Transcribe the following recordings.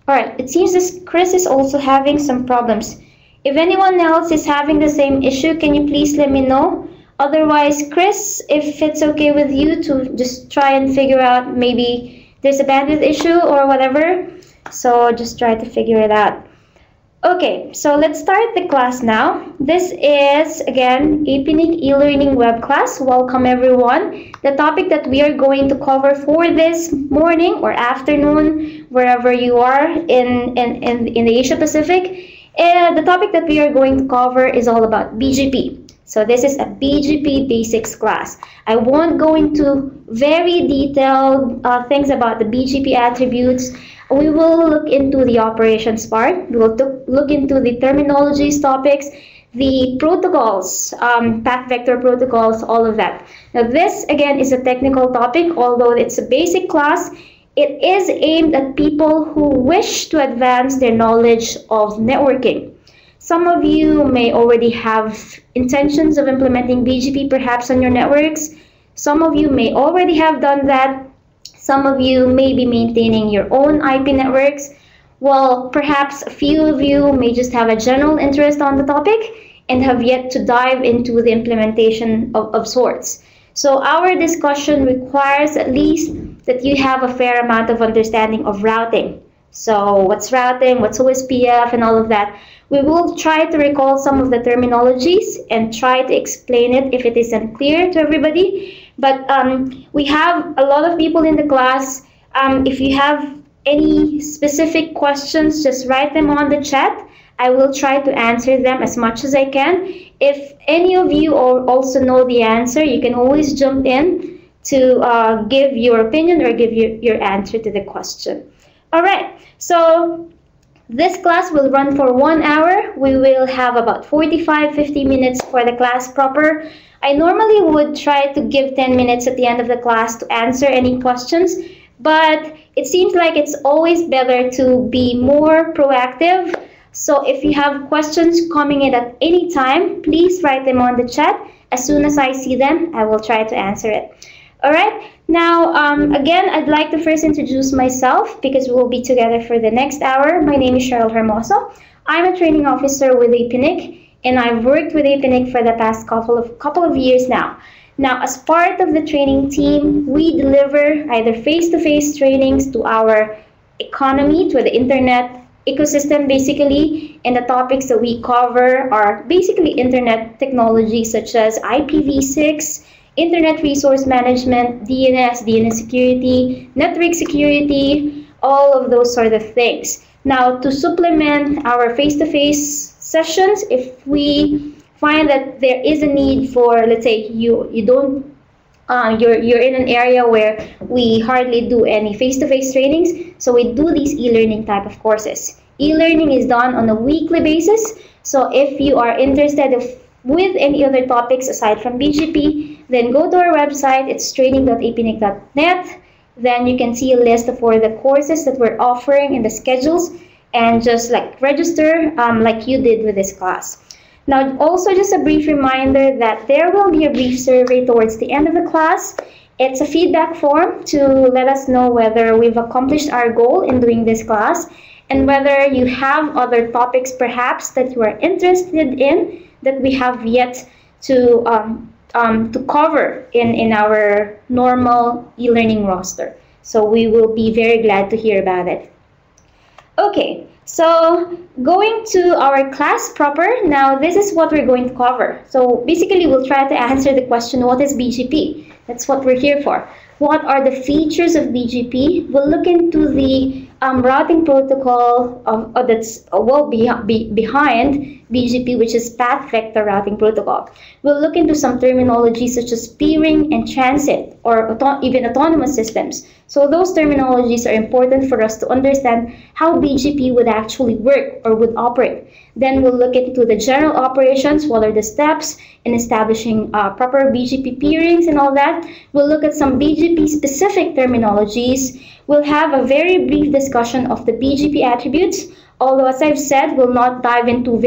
Alright, it seems this Chris is also having some problems. If anyone else is having the same issue, can you please let me know? Otherwise, Chris, if it's okay with you to just try and figure out, maybe there's a bandwidth issue or whatever. So just try to figure it out. Okay, so let's start the class now. This is, again, APNIC e-learning web class. Welcome everyone. The topic that we are going to cover for this morning or afternoon, wherever you are in the Asia Pacific, the topic that we are going to cover is all about BGP. So this is a BGP Basics class. I won't go into very detailed things about the BGP attributes. We will look into the operations part. We will look into the terminologies topics, the protocols, path vector protocols, all of that. Now this again is a technical topic, although it's a basic class. It is aimed at people who wish to advance their knowledge of networking. Some of you may already have intentions of implementing BGP perhaps on your networks. Some of you may already have done that. Some of you may be maintaining your own IP networks. Well, perhaps a few of you may just have a general interest on the topic and have yet to dive into the implementation of sorts. So our discussion requires at least that you have a fair amount of understanding of routing. So what's routing, what's OSPF, and all of that. We will try to recall some of the terminologies and try to explain it if it isn't clear to everybody. But we have a lot of people in the class. If you have any specific questions, just write them on the chat. I will try to answer them as much as I can. If any of you also know the answer, you can always jump in to give your opinion or give your answer to the question. All right, so this class will run for 1 hour. We will have about 45-50 minutes for the class proper. I normally would try to give 10 minutes at the end of the class to answer any questions, but it seems like it's always better to be more proactive. So if you have questions coming in at any time, please write them on the chat. As soon as I see them, I will try to answer it. All right, now again, I'd like to first introduce myself because we will be together for the next hour. My name is Cheryl Hermoso. I'm a training officer with APNIC, and I've worked with APNIC for the past couple of years now. Now, as part of the training team, we deliver either face-to-face trainings to our economy, to the internet ecosystem basically, and the topics that we cover are basically internet technologies such as IPv6, Internet Resource Management, DNS security, network security, all of those sort of things. Now, to supplement our face-to-face sessions, if we find that there is a need for, let's say, you're in an area where we hardly do any face-to-face trainings, so we do these e-learning type of courses. E-learning is done on a weekly basis, so if you are interested with any other topics aside from BGP, then go to our website. It's training.apnic.net. Then you can see a list of all the courses that we're offering and the schedules, and just like register like you did with this class. Now, also just a brief reminder that there will be a brief survey towards the end of the class. It's a feedback form to let us know whether we've accomplished our goal in doing this class and whether you have other topics perhaps that you are interested in that we have yet to cover in our normal e-learning roster. So we will be very glad to hear about it. Okay, so going to our class proper, now this is what we're going to cover. So basically we'll try to answer the question, what is BGP? That's what we're here for. What are the features of BGP? We'll look into the routing protocol that's behind BGP, which is Path Vector Routing Protocol. We'll look into some terminologies such as peering and transit, or even autonomous systems. So those terminologies are important for us to understand how BGP would actually work or would operate. Then we'll look into the general operations, what are the steps in establishing proper BGP peerings and all that. We'll look at some BGP specific terminologies. We'll have a very brief discussion of the BGP attributes, although as I've said, we'll not dive into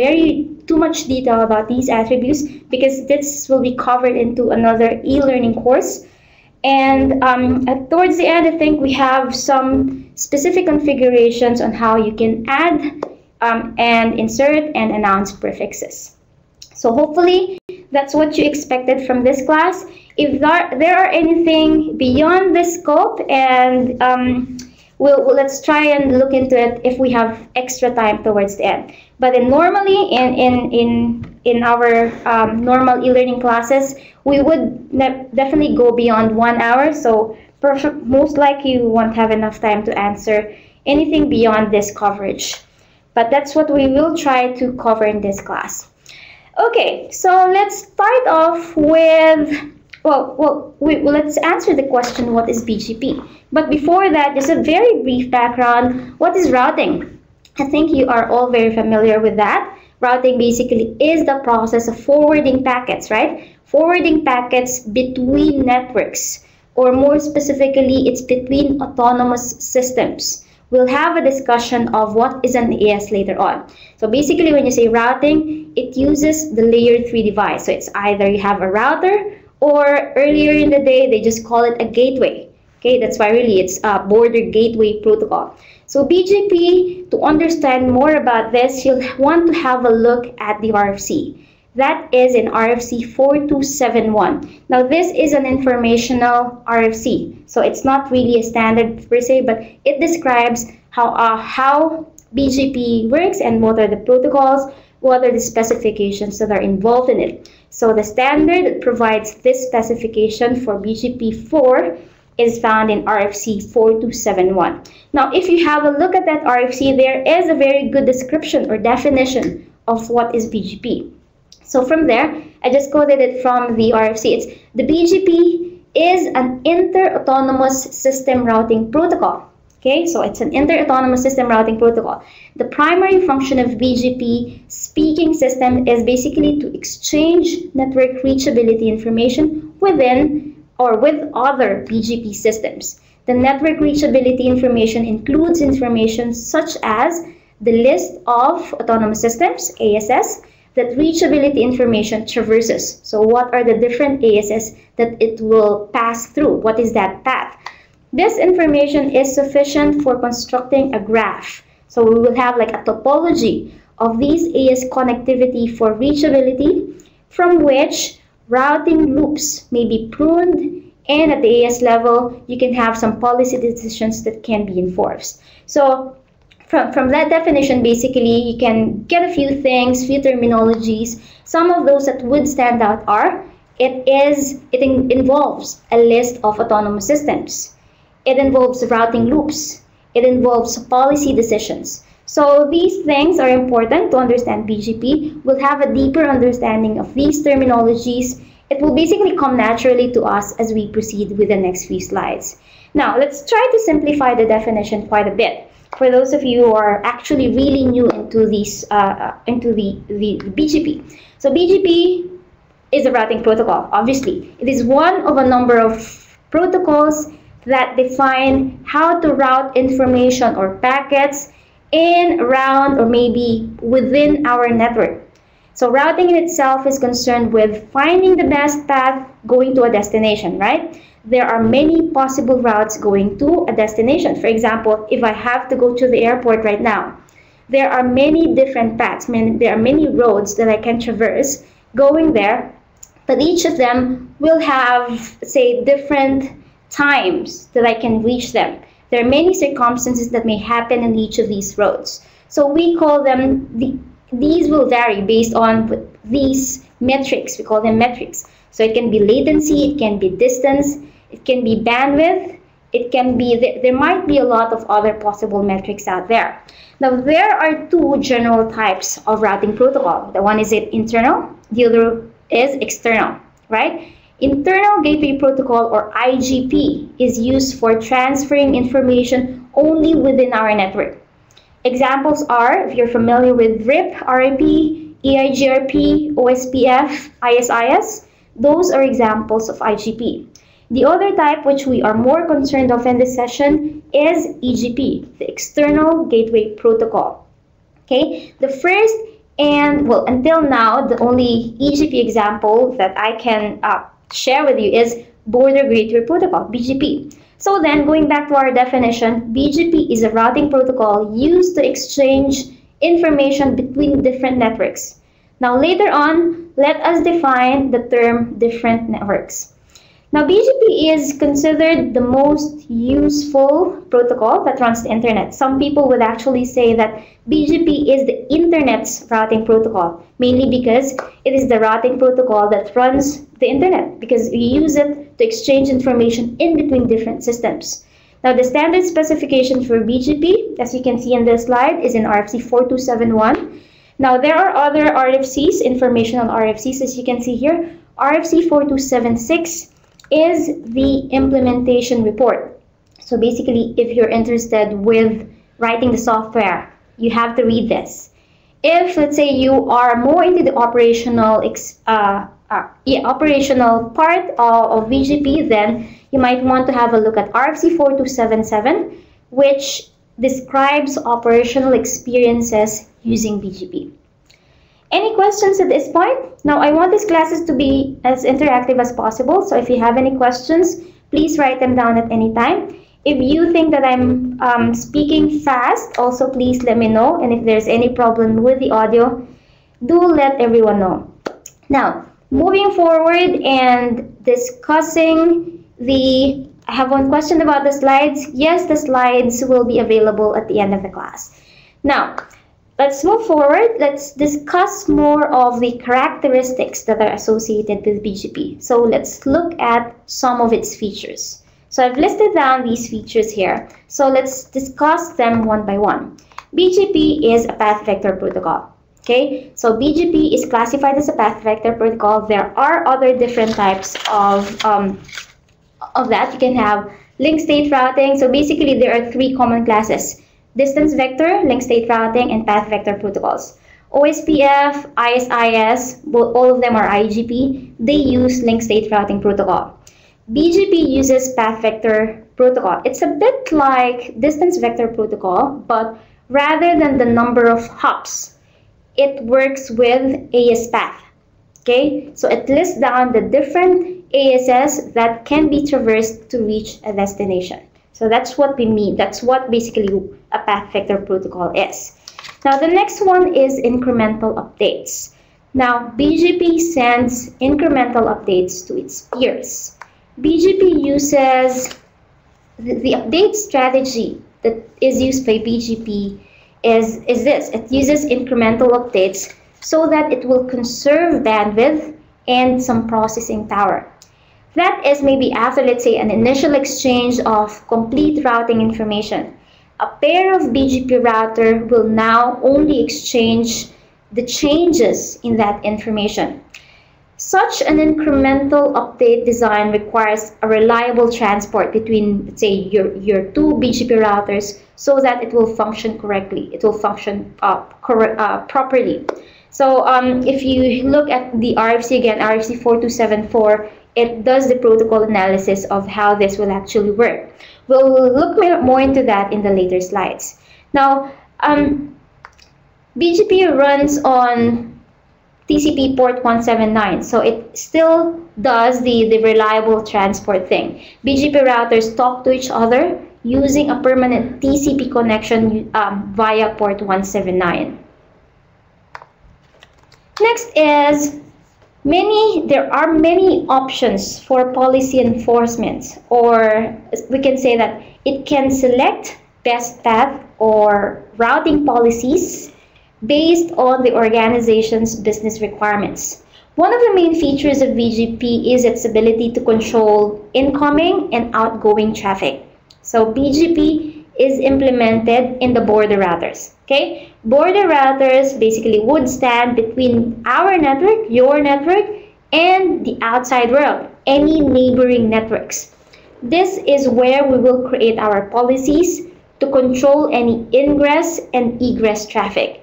too much detail about these attributes because this will be covered into another e-learning course. And towards the end, I think we have some specific configurations on how you can add and insert and announce prefixes. So hopefully that's what you expected from this class. If there are anything beyond the scope, and let's try and look into it if we have extra time towards the end. But normally in our normal e-learning classes, we would definitely go beyond 1 hour. So most likely you won't have enough time to answer anything beyond this coverage. But that's what we will try to cover in this class. Okay, so let's start off with, let's answer the question, what is BGP? But before that, just a very brief background. What is routing? I think you are all very familiar with that. Routing basically is the process of forwarding packets, right? Forwarding packets between networks, or more specifically, it's between autonomous systems. We'll have a discussion of what is an AS later on. So basically, when you say routing, it uses the layer 3 device. So it's either you have a router, or earlier in the day, they just call it a gateway. Okay, that's why really it's a border gateway protocol. So BGP, to understand more about this, you'll want to have a look at the RFC. That is in RFC 4271. Now this is an informational RFC, so it's not really a standard per se, but it describes how BGP works and what are the protocols, what are the specifications that are involved in it. So the standard that provides this specification for BGP 4 is found in RFC 4271. Now if you have a look at that RFC, there is a very good description or definition of what is BGP. So from there, I just quoted it from the RFC. It's the BGP is an inter-autonomous system routing protocol. Okay, so it's an inter-autonomous system routing protocol. The primary function of BGP speaking system is basically to exchange network reachability information within or with other BGP systems. The network reachability information includes information such as the list of autonomous systems, ASS, that reachability information traverses. So what are the different ASS that it will pass through? What is that path? This information is sufficient for constructing a graph. So we will have like a topology of these AS connectivity for reachability, from which routing loops may be pruned, and at the AS level, you can have some policy decisions that can be enforced. So from that definition, basically, you can get a few things, few terminologies. Some of those that would stand out are, it involves a list of autonomous systems. It involves routing loops. It involves policy decisions. So these things are important to understand BGP. We'll have a deeper understanding of these terminologies. It will basically come naturally to us as we proceed with the next few slides. Now, let's try to simplify the definition quite a bit. For those of you who are actually really new into these, into the BGP. So BGP is a routing protocol, obviously. It is one of a number of protocols that define how to route information or packets in, around, or maybe within our network. So routing in itself is concerned with finding the best path going to a destination, right? There are many possible routes going to a destination. For example, if I have to go to the airport right now, there are many different paths. There are many roads that I can traverse going there, but each of them will have, say, different times that I can reach them. There are many circumstances that may happen in each of these roads. So we call them, these will vary based on these metrics. We call them metrics. So it can be latency, it can be distance, it can be bandwidth, it can be, there might be a lot of other possible metrics out there. Now there are two general types of routing protocol. The one is internal, the other is external, right? Internal Gateway Protocol, or IGP, is used for transferring information only within our network. Examples are, if you're familiar with RIP, RIP, EIGRP, OSPF, ISIS, those are examples of IGP. The other type, which we are more concerned of in this session, is EGP, the External Gateway Protocol. Okay, the first and, until now, the only EGP example that I can share with you is Border Gateway Protocol, BGP. So then, going back to our definition, BGP is a routing protocol used to exchange information between different networks. Now later on, let us define the term different networks. Now, BGP is considered the most useful protocol that runs the internet. Some people would actually say that BGP is the internet's routing protocol, mainly because it is the routing protocol that runs the internet, because we use it to exchange information in between different systems. Now, the standard specification for BGP, as you can see in this slide, is in RFC 4271. Now, there are other RFCs, informational RFCs, as you can see here. RFC 4276 is the implementation report. So basically, if you're interested with writing the software, you have to read this. If, let's say, you are more into the operational part of BGP, then you might want to have a look at RFC 4277, which describes operational experiences using BGP. Any questions at this point? Now, I want these classes to be as interactive as possible, so if you have any questions, please write them down at any time. If you think that I'm speaking fast, also please let me know, and if there's any problem with the audio, do let everyone know. Now, moving forward and discussing I have one question about the slides. Yes, the slides will be available at the end of the class. Now, let's move forward. Let's discuss more of the characteristics that are associated with BGP. So let's look at some of its features. So I've listed down these features here. So let's discuss them one by one. BGP is a path vector protocol. Okay, so BGP is classified as a path vector protocol. There are other different types of that. You can have link state routing. So basically, there are three common classes: distance vector, link state routing, and path vector protocols. OSPF, ISIS, all of them are IGP. They use link state routing protocol. BGP uses path vector protocol. It's a bit like distance vector protocol, but rather than the number of hops, it works with AS path. Okay, so it lists down the different ASs that can be traversed to reach a destination. So that's what we mean. That's what basically a path vector protocol is. Now, the next one is incremental updates. Now, BGP sends incremental updates to its peers. BGP uses the update strategy that is used by BGP is this. It uses incremental updates so that it will conserve bandwidth and some processing power. That is maybe after, let's say, an initial exchange of complete routing information. A pair of BGP router will now only exchange the changes in that information. Such an incremental update design requires a reliable transport between, let's say, your two BGP routers so that it will function correctly. It will function properly. So if you look at the RFC again, RFC 4274, it does the protocol analysis of how this will actually work. We'll look more into that in the later slides. Now, BGP runs on TCP port 179, so it still does the reliable transport thing. BGP routers talk to each other using a permanent TCP connection via port 179. Next is there are many options for policy enforcement, or we can say that it can select best path or routing policies based on the organization's business requirements. One of the main features of BGP is its ability to control incoming and outgoing traffic. So BGP is implemented in the border routers. Okay, border routers basically would stand between our network, your network, and the outside world, any neighboring networks. This is where we will create our policies to control any ingress and egress traffic.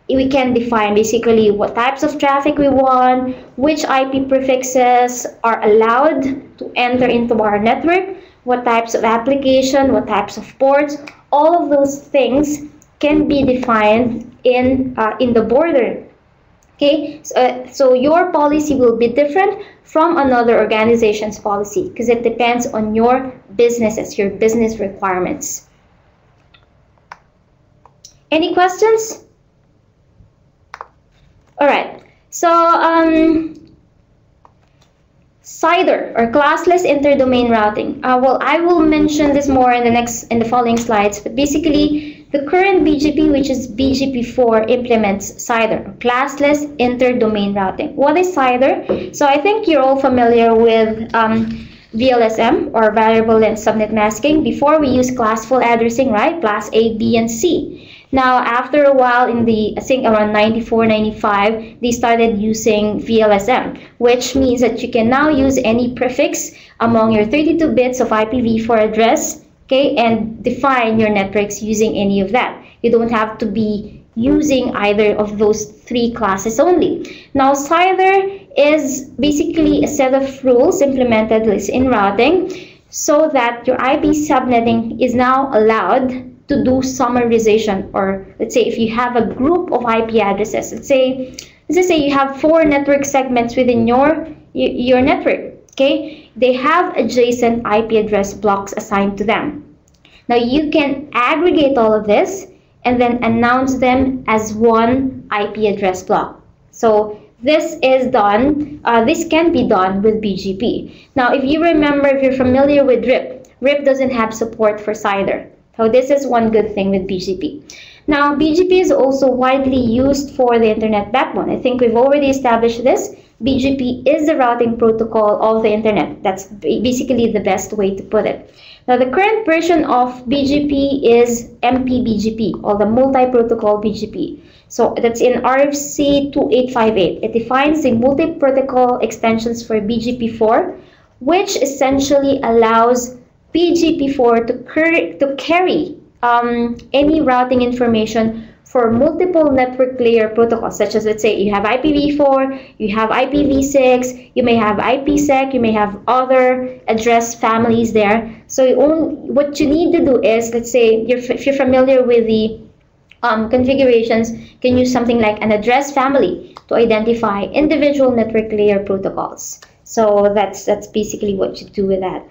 We can define basically what types of traffic we want, which IP prefixes are allowed to enter into our network, what types of application, what types of ports. All of those things can be defined in the border Okay, so your policy will be different from another organization's policy because it depends on your businesses, your business requirements. Any questions? All right, so CIDR, or classless interdomain routing. Well, I will mention this more in the following slides, but basically the current BGP, which is BGP4, implements CIDR, or classless interdomain routing. What is CIDR? So I think you're all familiar with VLSM, or variable length subnet masking. Before, we used classful addressing, right? Class A, B, and C. Now, after a while, I think around 94, 95, they started using VLSM, which means that you can now use any prefix among your 32 bits of IPv4 address, okay, and define your networks using any of that. You don't have to be using either of those three classes only. Now, CIDR is basically a set of rules implemented in routing so that your IP subnetting is now allowed to do summarization. Or let's say if you have a group of IP addresses, let's say you have 4 network segments within your network, okay, they have adjacent IP address blocks assigned to them. Now you can aggregate all of this and then announce them as one IP address block. So this is done, this can be done with BGP. Now if you remember, if you're familiar with RIP doesn't have support for CIDR. So this is one good thing with BGP. Now, BGP is also widely used for the internet backbone. I think we've already established this. BGP is the routing protocol of the internet. That's basically the best way to put it. Now, the current version of BGP is MPBGP, or the multi-protocol BGP. So that's in RFC 2858. It defines the multi-protocol extensions for BGP4, which essentially allows BGP4 to carry any routing information for multiple network layer protocols, such as, let's say, you have IPv4, you have IPv6, you may have IPsec, you may have other address families there. So what you need to do is, let's say, if you're familiar with the configurations, you can use something like an address family to identify individual network layer protocols. So that's basically what you do with that.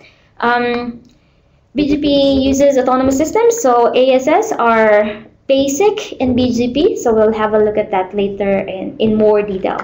BGP uses autonomous systems, so ASS are basic in BGP, so we'll have a look at that later in more detail.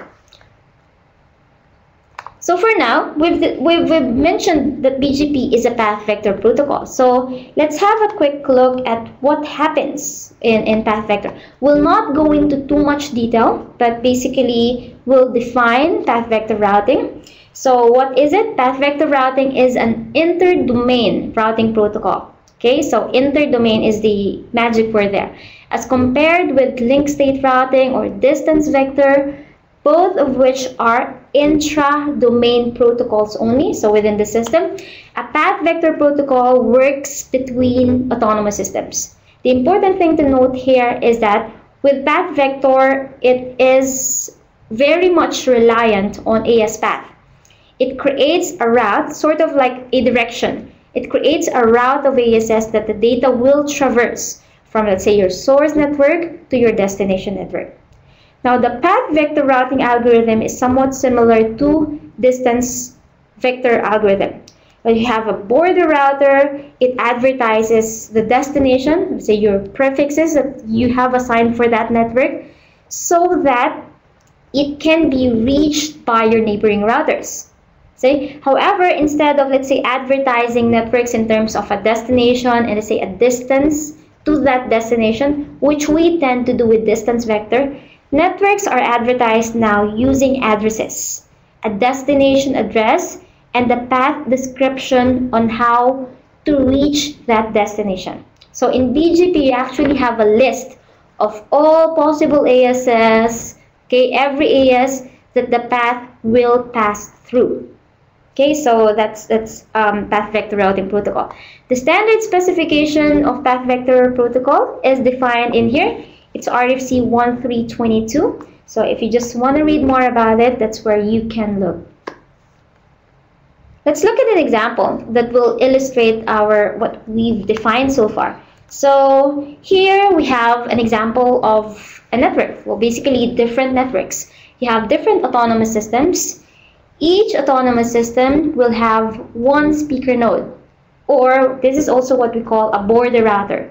So for now, we've mentioned that BGP is a path vector protocol. So let's have a quick look at what happens in path vector. We'll not go into too much detail, but basically we'll define path vector routing. So what is it? Path vector routing is an inter-domain routing protocol. Okay, so inter-domain is the magic word there. As compared with link state routing or distance vector, both of which are intra-domain protocols only, so within the system, a path vector protocol works between autonomous systems. The important thing to note here is that with path vector, it is very much reliant on AS path. It creates a route, sort of like a direction. It creates a route of ASS that the data will traverse from, let's say, your source network to your destination network. Now, the path vector routing algorithm is somewhat similar to distance vector algorithm. When you have a border router, it advertises the destination, let's say your prefixes that you have assigned for that network, so that it can be reached by your neighboring routers. However, instead of, let's say, advertising networks in terms of a destination and, let's say, a distance to that destination, which we tend to do with distance vector, networks are advertised now using addresses, a destination address, and the path description on how to reach that destination. So in BGP, you actually have a list of all possible ASs, okay, every AS that the path will pass through. Okay, so that's path vector routing protocol. The standard specification of path vector protocol is defined in here. It's RFC 1322. So if you just want to read more about it, that's where you can look. Let's look at an example that will illustrate what we've defined so far. So here we have an example of a network, well, basically different networks. You have different autonomous systems. Each autonomous system will have one speaker node, or this is also what we call a border router.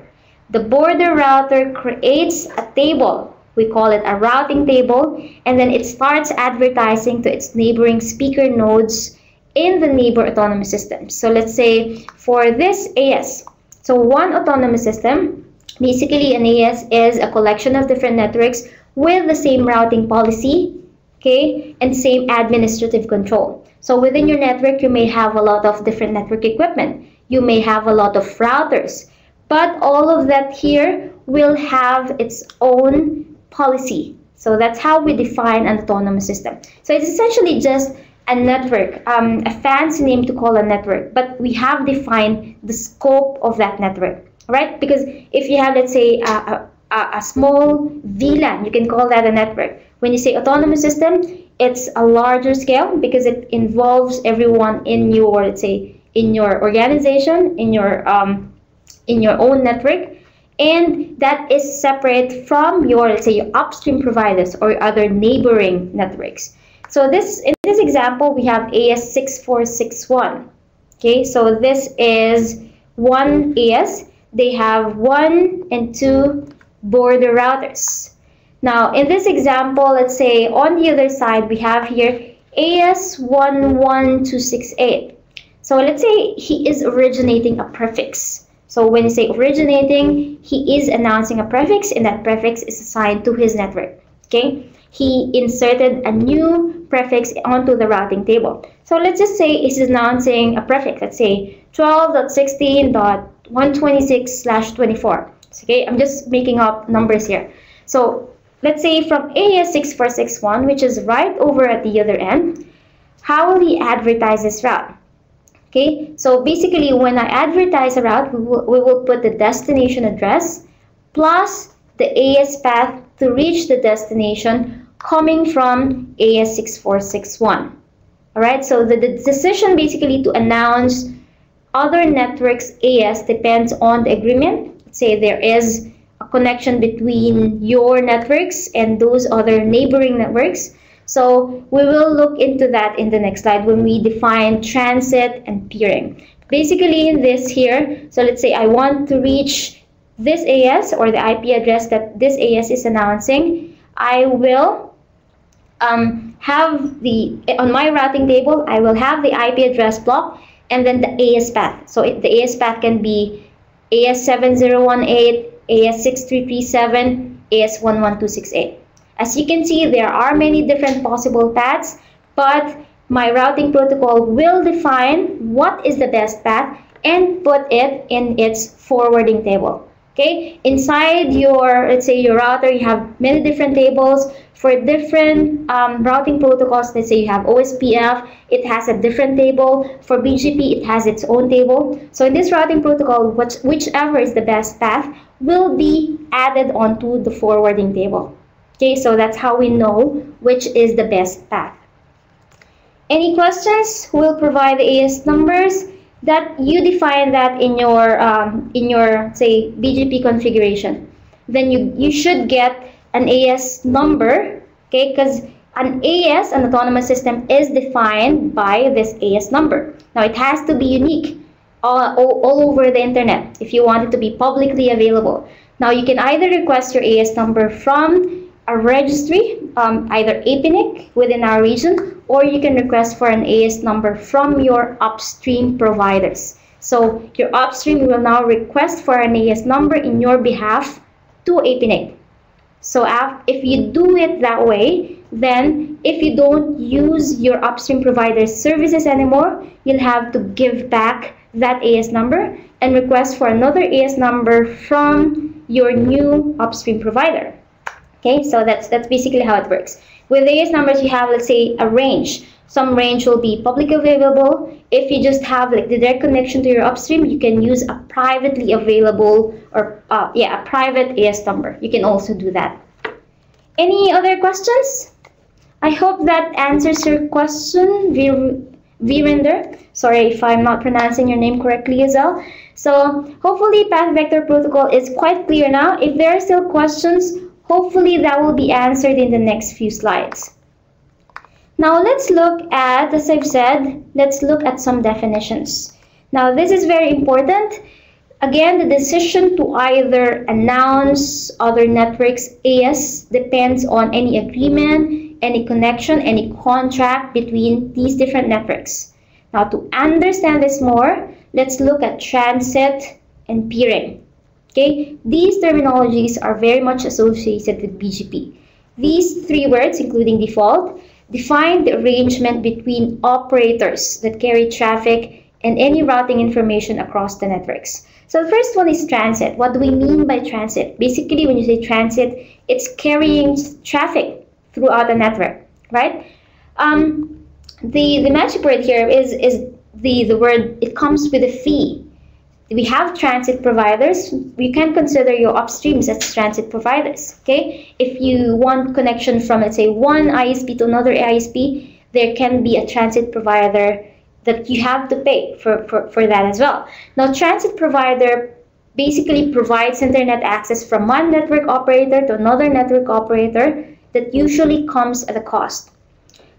The border router creates a table. We call it a routing table, and then it starts advertising to its neighboring speaker nodes in the neighbor autonomous system. So let's say for this AS, so one autonomous system, basically an AS is a collection of different networks with the same routing policy, okay, and same administrative control. So within your network, you may have a lot of different network equipment. You may have a lot of routers, but all of that here will have its own policy. So that's how we define an autonomous system. So it's essentially just a network, a fancy name to call a network, but we have defined the scope of that network, right? Because if you have, let's say, a small VLAN, you can call that a network. When you say autonomous system, it's a larger scale because it involves everyone in your, let's say, in your organization, in your own network, and that is separate from your, let's say, your upstream providers or other neighboring networks. So this, in this example, we have AS6461. Okay, so this is one AS. They have 1 and 2 border routers. Now, in this example, let's say on the other side, we have here AS11268. So let's say he is originating a prefix. So when you say originating, he is announcing a prefix, and that prefix is assigned to his network. Okay, he inserted a new prefix onto the routing table. So let's just say he's announcing a prefix. Let's say 12.16.126/24. Okay, I'm just making up numbers here. So let's say from AS6461, which is right over at the other end, how will he advertise this route? Okay, so basically when I advertise a route, we will put the destination address plus the AS path to reach the destination coming from AS6461. Alright, so the decision basically to announce other networks AS depends on the agreement. Let's say there is a connection between your networks and those other neighboring networks. So we will look into that in the next slide when we define transit and peering. Basically in this here, so let's say I want to reach this AS or the IP address that this AS is announcing. I will have the, on my routing table, I will have the IP address block and then the AS path. So the AS path can be AS7018, AS6337, AS11268. As you can see, there are many different possible paths, but my routing protocol will define what is the best path and put it in its forwarding table. Okay, inside your, let's say, your router, you have many different tables for different routing protocols. Let's say you have OSPF, it has a different table. For BGP, it has its own table. So in this routing protocol, whichever is the best path will be added onto the forwarding table. Okay, so that's how we know which is the best path. Any questions? We'll provide the AS numbers that you define that in your say BGP configuration. Then you should get an AS number, okay? Because an AS, an autonomous system, is defined by this AS number. Now it has to be unique all over the internet if you want it to be publicly available. Now you can either request your AS number from a registry, either APNIC within our region, or you can request for an AS number from your upstream providers. So your upstream will now request for an AS number in your behalf to APNIC. So if you do it that way, then if you don't use your upstream provider's services anymore, you'll have to give back that AS number and request for another AS number from your new upstream provider. Okay, so that's basically how it works. With AS numbers, you have, let's say, a range. Some range will be publicly available. If you just have like the direct connection to your upstream, you can use a privately available or a private AS number. You can also do that. Any other questions? I hope that answers your question, Virender. Sorry if I'm not pronouncing your name correctly as well. So hopefully Path Vector Protocol is quite clear now. If there are still questions, hopefully that will be answered in the next few slides. Now let's look at, as I've said, let's look at some definitions. Now this is very important. Again, the decision to either announce other networks AS depends on any agreement, any connection, any contract between these different networks. Now to understand this more, let's look at transit and peering. Okay, these terminologies are very much associated with BGP. These three words, including default, define the arrangement between operators that carry traffic and any routing information across the networks. So the first one is transit. What do we mean by transit? Basically, when you say transit, it's carrying traffic throughout the network, right? The magic word here is the word, it comes with a fee. We have transit providers. We can consider your upstreams as transit providers. Okay, if you want connection from, let's say, one ISP to another ISP, there can be a transit provider that you have to pay for that as well. Now, transit provider basically provides internet access from one network operator to another network operator that usually comes at a cost.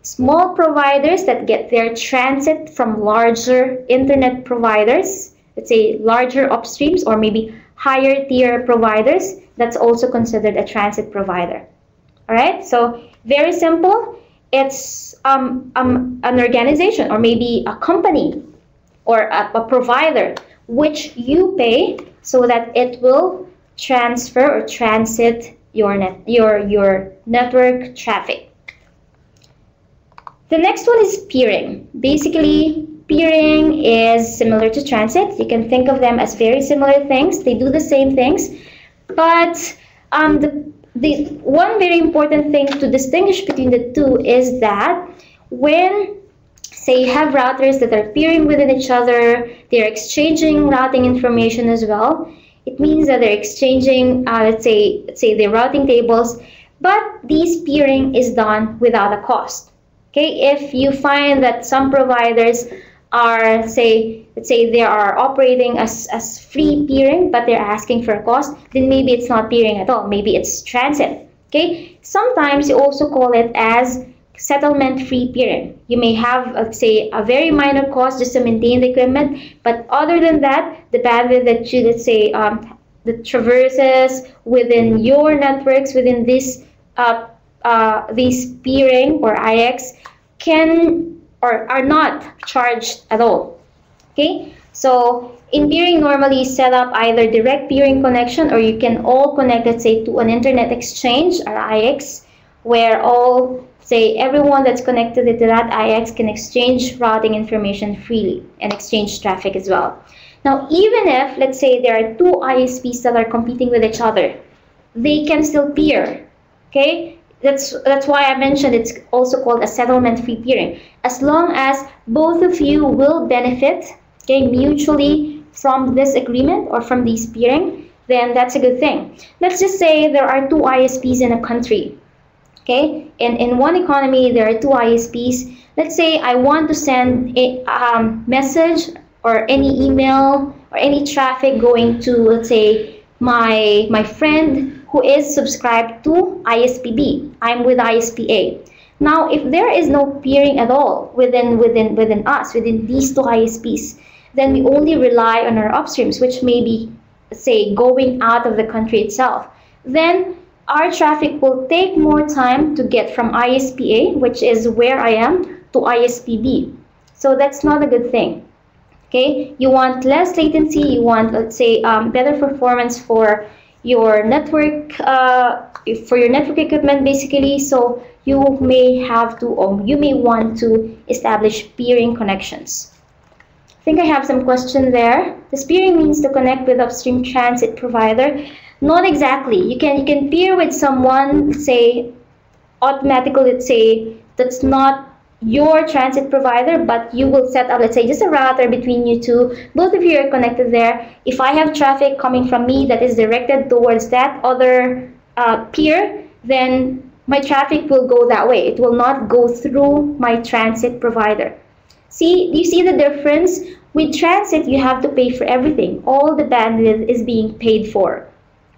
Small providers that get their transit from larger internet providers, let's say larger upstreams or maybe higher tier providers, that's also considered a transit provider. All right, so very simple. It's an organization or maybe a company or a provider which you pay so that it will transfer or transit your network traffic. The next one is peering. Basically, peering is similar to transit. You can think of them as very similar things. They do the same things, but the one very important thing to distinguish between the two is that when, say, you have routers that are peering within each other, they're exchanging routing information as well. It means that they're exchanging, let's say their routing tables, but this peering is done without a cost. Okay, if you find that some providers are, let's say they are operating as free peering, but they're asking for a cost, then maybe it's not peering at all. Maybe it's transit. Okay, sometimes you also call it as settlement free peering. You may have, say, a very minor cost just to maintain the equipment, but other than that, the bandwidth that you, let's say, the traverses within your networks within this these peering or IX can or are not charged at all. Okay, so in peering, normally set up either direct peering connection, or you can all connect, let's say, to an internet exchange or IX, where all, say, everyone that's connected to that IX can exchange routing information freely and exchange traffic as well. Now, even if, let's say, there are two ISPs that are competing with each other, they can still peer. Okay, that's why I mentioned it's also called a settlement-free peering. As long as both of you will benefit, okay, mutually from this agreement or from these peering, then that's a good thing. Let's just say there are two ISPs in a country. Okay, in one economy there are two ISPs. Let's say I want to send a message or any email or any traffic going to, let's say, my friend who is subscribed to ISP B. I'm with ISP A. Now, if there is no peering at all within these two ISPs, then we only rely on our upstreams, which may be, say, going out of the country itself. Then our traffic will take more time to get from ISP A, which is where I am, to ISP B. So that's not a good thing. Okay, you want less latency, you want, let's say, better performance for your network, equipment, basically. So you may have to, or you may want to establish peering connections. I think I have some question there. This peering means to connect with upstream transit provider. Not exactly. You can peer with someone, say, automatically, let's say, that's not your transit provider, but you will set up, let's say, just a router between you two. Both of you are connected there. If I have traffic coming from me that is directed towards that other peer, then my traffic will go that way. It will not go through my transit provider. See, you see the difference? With transit, you have to pay for everything. All the bandwidth is being paid for.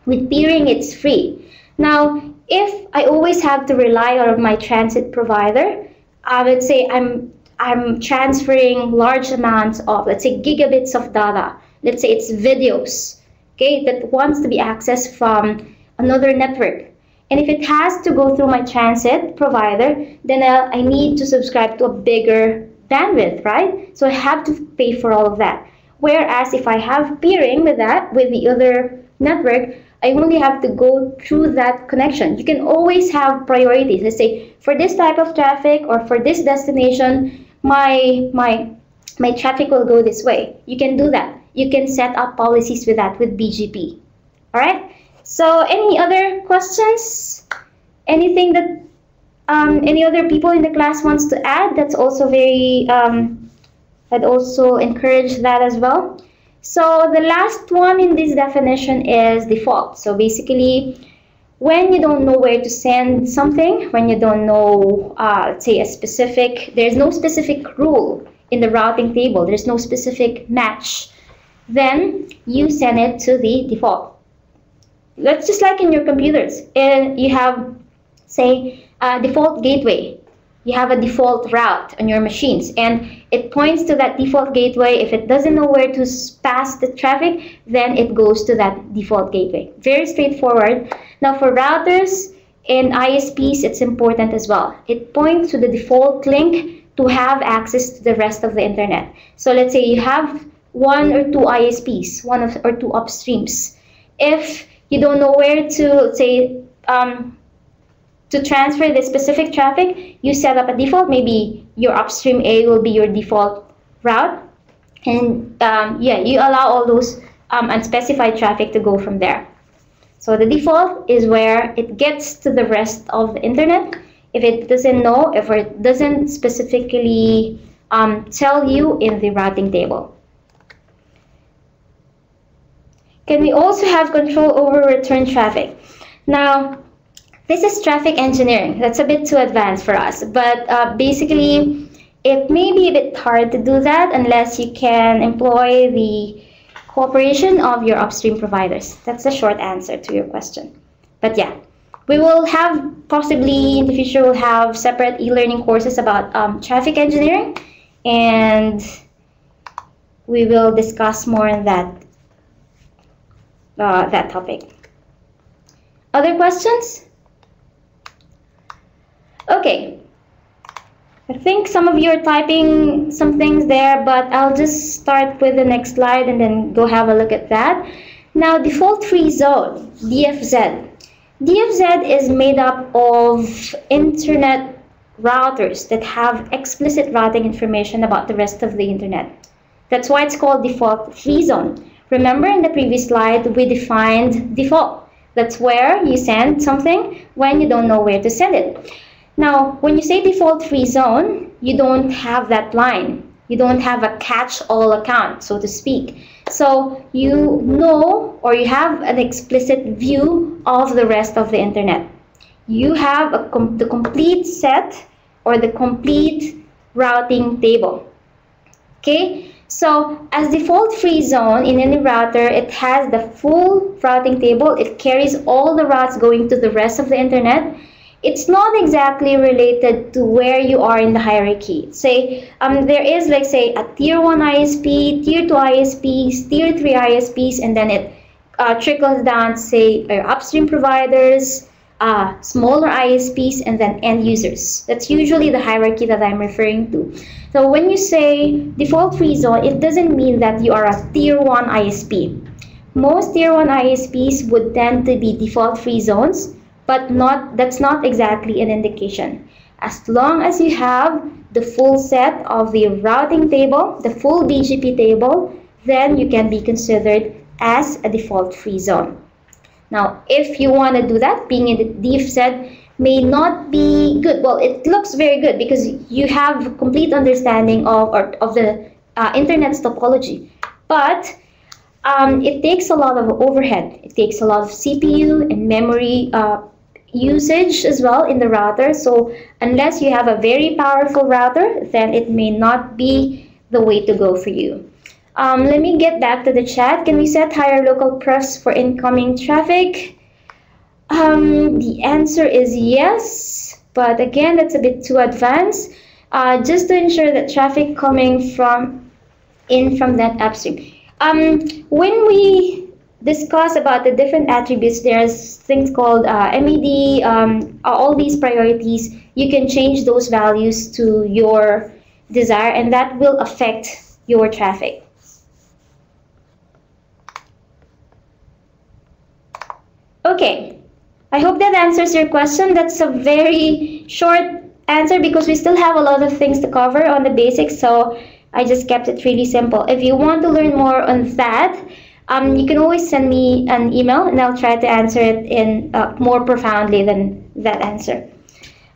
With peering, it's free. Now, if I always have to rely on my transit provider, let's say I'm transferring large amounts of, let's say, gigabits of data. Let's say it's videos, okay, that wants to be accessed from another network. And if it has to go through my transit provider, then I need to subscribe to a bigger bandwidth, right? So I have to pay for all of that. Whereas if I have peering with that, with the other network, I only have to go through that connection. You can always have priorities. Let's say for this type of traffic or for this destination, my traffic will go this way. You can do that. You can set up policies with that with BGP. All right. So any other questions? Anything that any other people in the class wants to add? That's also very, I'd also encourage that as well. So the last one in this definition is default. So basically, when you don't know where to send something, when you don't know, let's say there's no specific rule in the routing table, there's no specific match, then you send it to the default. That's just like in your computers. You have, say, a default gateway. You have a default route on your machines, and it points to that default gateway. If it doesn't know where to pass the traffic, then it goes to that default gateway. Very straightforward. Now for routers and ISPs, it's important as well. It points to the default link to have access to the rest of the internet. So let's say you have one or two ISPs, or two upstreams. If you don't know where to, say, to transfer the specific traffic, you set up a default. Maybe your upstream A will be your default route, and yeah, you allow all those unspecified traffic to go from there. So the default is where it gets to the rest of the internet. If it doesn't know, if it doesn't specifically tell you in the routing table. Can we also have control over return traffic? Now, this is traffic engineering. That's a bit too advanced for us, but basically, it may be a bit hard to do that unless you can employ the cooperation of your upstream providers. That's a short answer to your question. But yeah, we will have, possibly in the future, we'll have separate e-learning courses about traffic engineering, and we will discuss more on that topic. Other questions? Okay. I think some of you are typing some things there, but I'll just start with the next slide and then go have a look at that. Now, default free zone, DFZ. DFZ is made up of internet routers that have explicit routing information about the rest of the internet. That's why it's called default free zone. Remember in the previous slide, we defined default. That's where you send something when you don't know where to send it. Now, when you say default free zone, you don't have that line. You don't have a catch-all account, so to speak. So you know, or you have an explicit view of the rest of the internet. You have the complete set or the complete routing table. Okay? So as default free zone in any router, it has the full routing table. It carries all the routes going to the rest of the internet. It's not exactly related to where you are in the hierarchy. Say there is, like, say, a tier 1 ISP, tier 2 ISPs, tier 3 ISPs, and then it trickles down to, say, your upstream providers, smaller ISPs, and then end users. That's usually the hierarchy that I'm referring to. So when you say default free zone, it doesn't mean that you are a tier 1 ISP. Most tier 1 ISPs would tend to be default free zones, but that's not exactly an indication. As long as you have the full set of the routing table, the full BGP table, then you can be considered as a default free zone. Now, if you want to do that, being in the DFZ may not be good. Well, it looks very good because you have a complete understanding of the internet's topology, but it takes a lot of overhead. It takes a lot of CPU and memory usage as well in the router. So unless you have a very powerful router, then it may not be the way to go for you. Let me get back to the chat. Can we set higher local prefs for incoming traffic? The answer is yes, but again, that's a bit too advanced. just to ensure that traffic coming from that upstream. When we discuss about the different attributes, there's things called MED, all these priorities. You can change those values to your desire, and that will affect your traffic. Okay, I hope that answers your question. That's a very short answer because we still have a lot of things to cover on the basics, so I just kept it really simple. If you want to learn more on that, you can always send me an email and I'll try to answer it in more profoundly than that answer.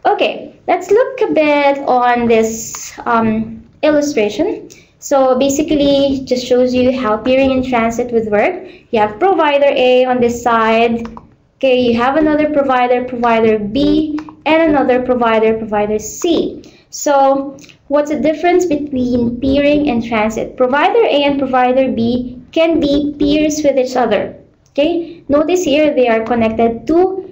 Okay, let's look a bit on this illustration. So basically, just shows you how peering in transit would work. You have provider A on this side. Okay, you have another provider, provider B, and another provider, provider C. So what's the difference between peering and transit? Provider A and provider B can be peers with each other. Okay, notice here they are connected to,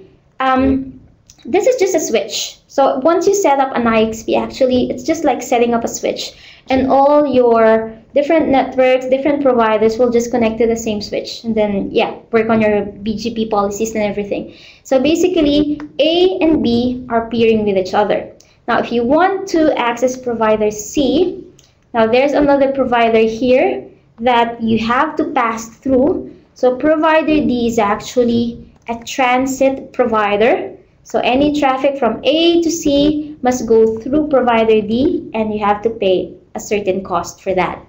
this is just a switch. So once you set up an IXP, actually, it's just like setting up a switch. And all your different networks, different providers will just connect to the same switch. And then, yeah, work on your BGP policies and everything. So basically, A and B are peering with each other. Now, if you want to access provider C, now there's another provider here that you have to pass through. So provider D is actually a transit provider. So any traffic from A to C must go through provider D, and you have to pay a certain cost for that.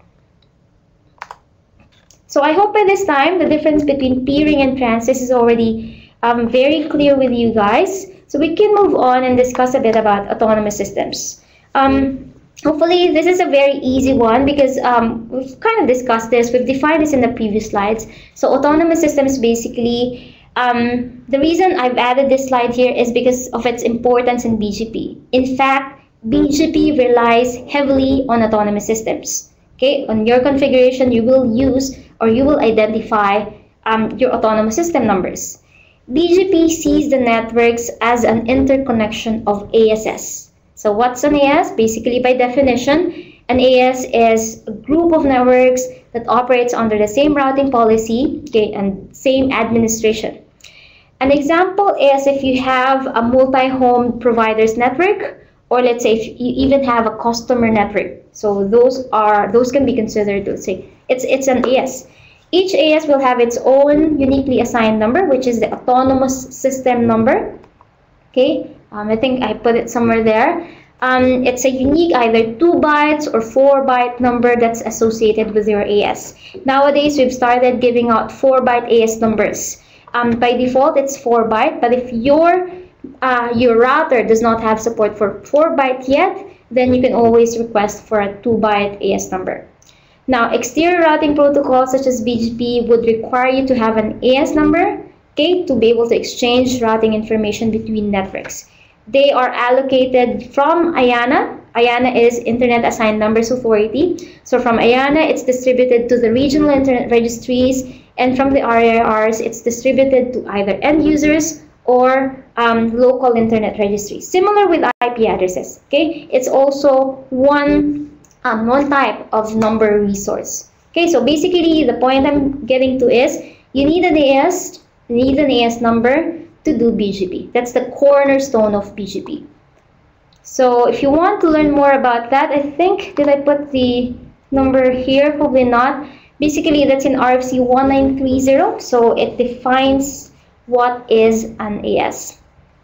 So I hope by this time the difference between peering and transit is already very clear with you guys. So we can move on and discuss a bit about autonomous systems. Hopefully this is a very easy one because we've kind of discussed this, we've defined this in the previous slides. So autonomous systems basically, the reason I've added this slide here is because of its importance in BGP. In fact, BGP relies heavily on autonomous systems. Okay, on your configuration, you will use or you will identify your autonomous system numbers. BGP sees the networks as an interconnection of ASs. So what's an AS? Basically, by definition, an AS is a group of networks that operates under the same routing policy, okay, and same administration. An example is if you have a multi-home providers network, or let's say if you even have a customer network. So those can be considered, let's say, it's an AS. Each AS will have its own uniquely assigned number, which is the autonomous system number. Okay, I think I put it somewhere there. It's a unique either 2 bytes or 4 byte number that's associated with your AS. Nowadays, we've started giving out 4 byte AS numbers. By default, it's 4 byte, but if your router does not have support for 4 byte yet, then you can always request for a 2 byte AS number. Now, exterior routing protocols such as BGP would require you to have an AS number, okay, to be able to exchange routing information between networks. They are allocated from IANA. IANA is Internet Assigned Numbers Authority. So from IANA, it's distributed to the regional internet registries, and from the RIRs, it's distributed to either end users or local internet registries. Similar with IP addresses, okay? It's also one type of number resource. Okay, so basically the point I'm getting to is you need an AS number to do BGP. That's the cornerstone of BGP. So if you want to learn more about that, I think, did I put the number here? Probably not. Basically, that's in RFC 1930. So it defines what is an AS.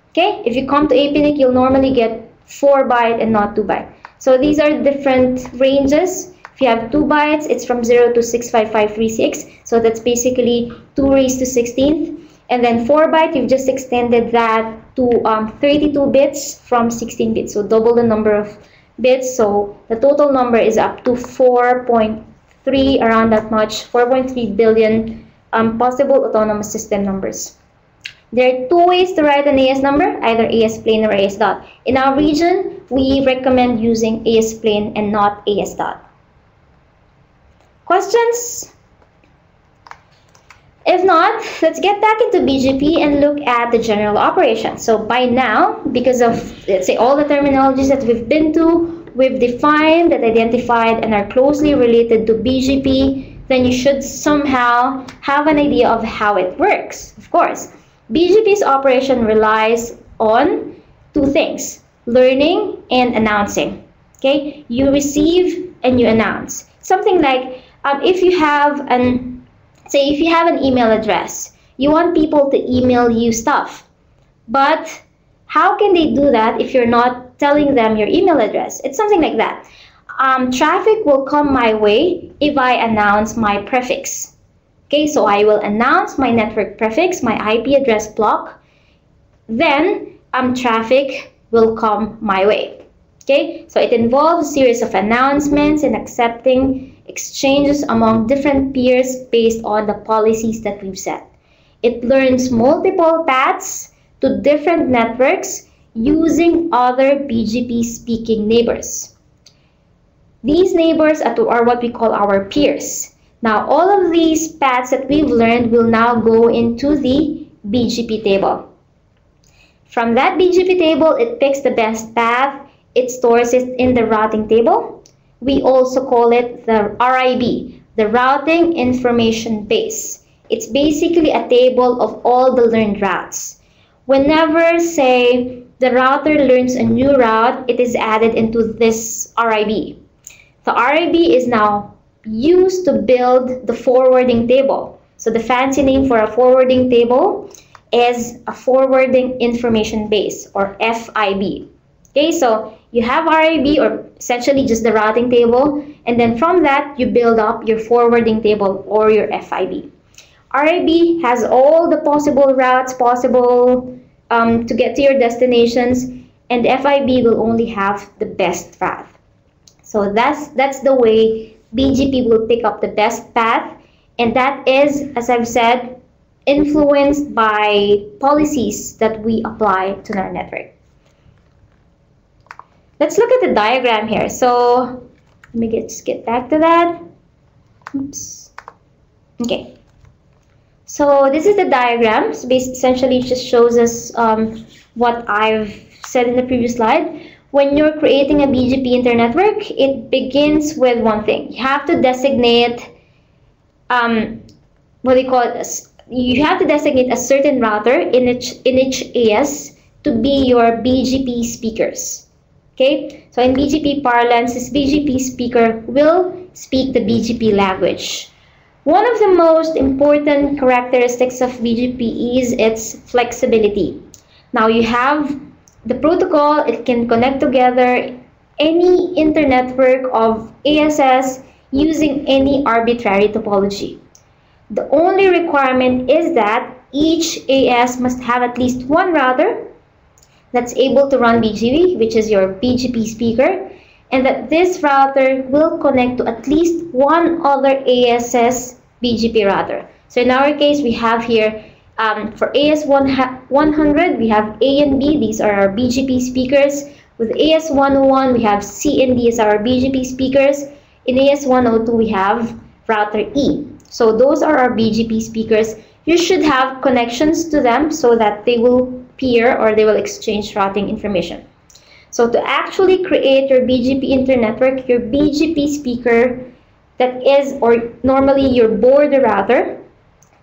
Okay, if you come to APNIC, you'll normally get 4 byte and not 2 byte. So these are different ranges. If you have 2 bytes, it's from 0 to 65536. So that's basically 2 raised to 16th. And then 4 byte, you've just extended that to 32 bits from 16 bits. So double the number of bits. So the total number is up to 4.3, around that much, 4.3 billion possible autonomous system numbers. There are 2 ways to write an AS number, either AS plain or AS dot. In our region, we recommend using AS plain and not AS dot. Questions? If not, let's get back into BGP and look at the general operation. So by now, because of, let's say, all the terminologies that we've been to, we've defined, that identified, and are closely related to BGP, then you should somehow have an idea of how it works. Of course, BGP's operation relies on two things: learning and announcing. Okay, you receive and you announce. Something like if you have an email address, you want people to email you stuff, but how can they do that if you're not telling them your email address? It's something like that. Traffic will come my way if I announce my prefix. Okay, so I will announce my network prefix, my IP address block, then traffic will come my way. Okay, so it involves a series of announcements and accepting exchanges among different peers based on the policies that we've set. It learns multiple paths to different networks using other BGP speaking neighbors. These neighbors are what we call our peers. Now, all of these paths that we've learned will now go into the BGP table. From that BGP table, it picks the best path. It stores it in the routing table. We also call it the RIB, the Routing Information Base. It's basically a table of all the learned routes. Whenever, say, the router learns a new route, it is added into this RIB. The RIB is now used to build the forwarding table. So the fancy name for a forwarding table is a Forwarding Information Base, or FIB. Okay, so you have RIB, or essentially just the routing table, and then from that you build up your forwarding table or your FIB. RIB has all the possible routes possible to get to your destinations, and the FIB will only have the best path. So that's the way BGP will pick up the best path, and that is, as I've said, influenced by policies that we apply to our network. Let's look at the diagram here. So let me just get back to that. Oops. Okay. So this is the diagram. So essentially, it just shows us what I've said in the previous slide. When you're creating a BGP internetwork, it begins with one thing. You have to designate you have to designate a certain router in each AS to be your BGP speakers. Okay, so in BGP parlance, this BGP speaker will speak the BGP language. One of the most important characteristics of BGP is its flexibility. Now you have the protocol, it can connect together any internetwork of ASs using any arbitrary topology. The only requirement is that each AS must have at least one router that's able to run BGP, which is your BGP speaker, and that this router will connect to at least one other AS's BGP router. So in our case, we have here for AS 100, we have A and B. These are our BGP speakers. With AS 101, we have C and D as our BGP speakers. In AS 102, we have router E. So those are our BGP speakers. You should have connections to them so that they will peer or they will exchange routing information. So to actually create your BGP internetwork, your BGP speaker that is, or normally your border router,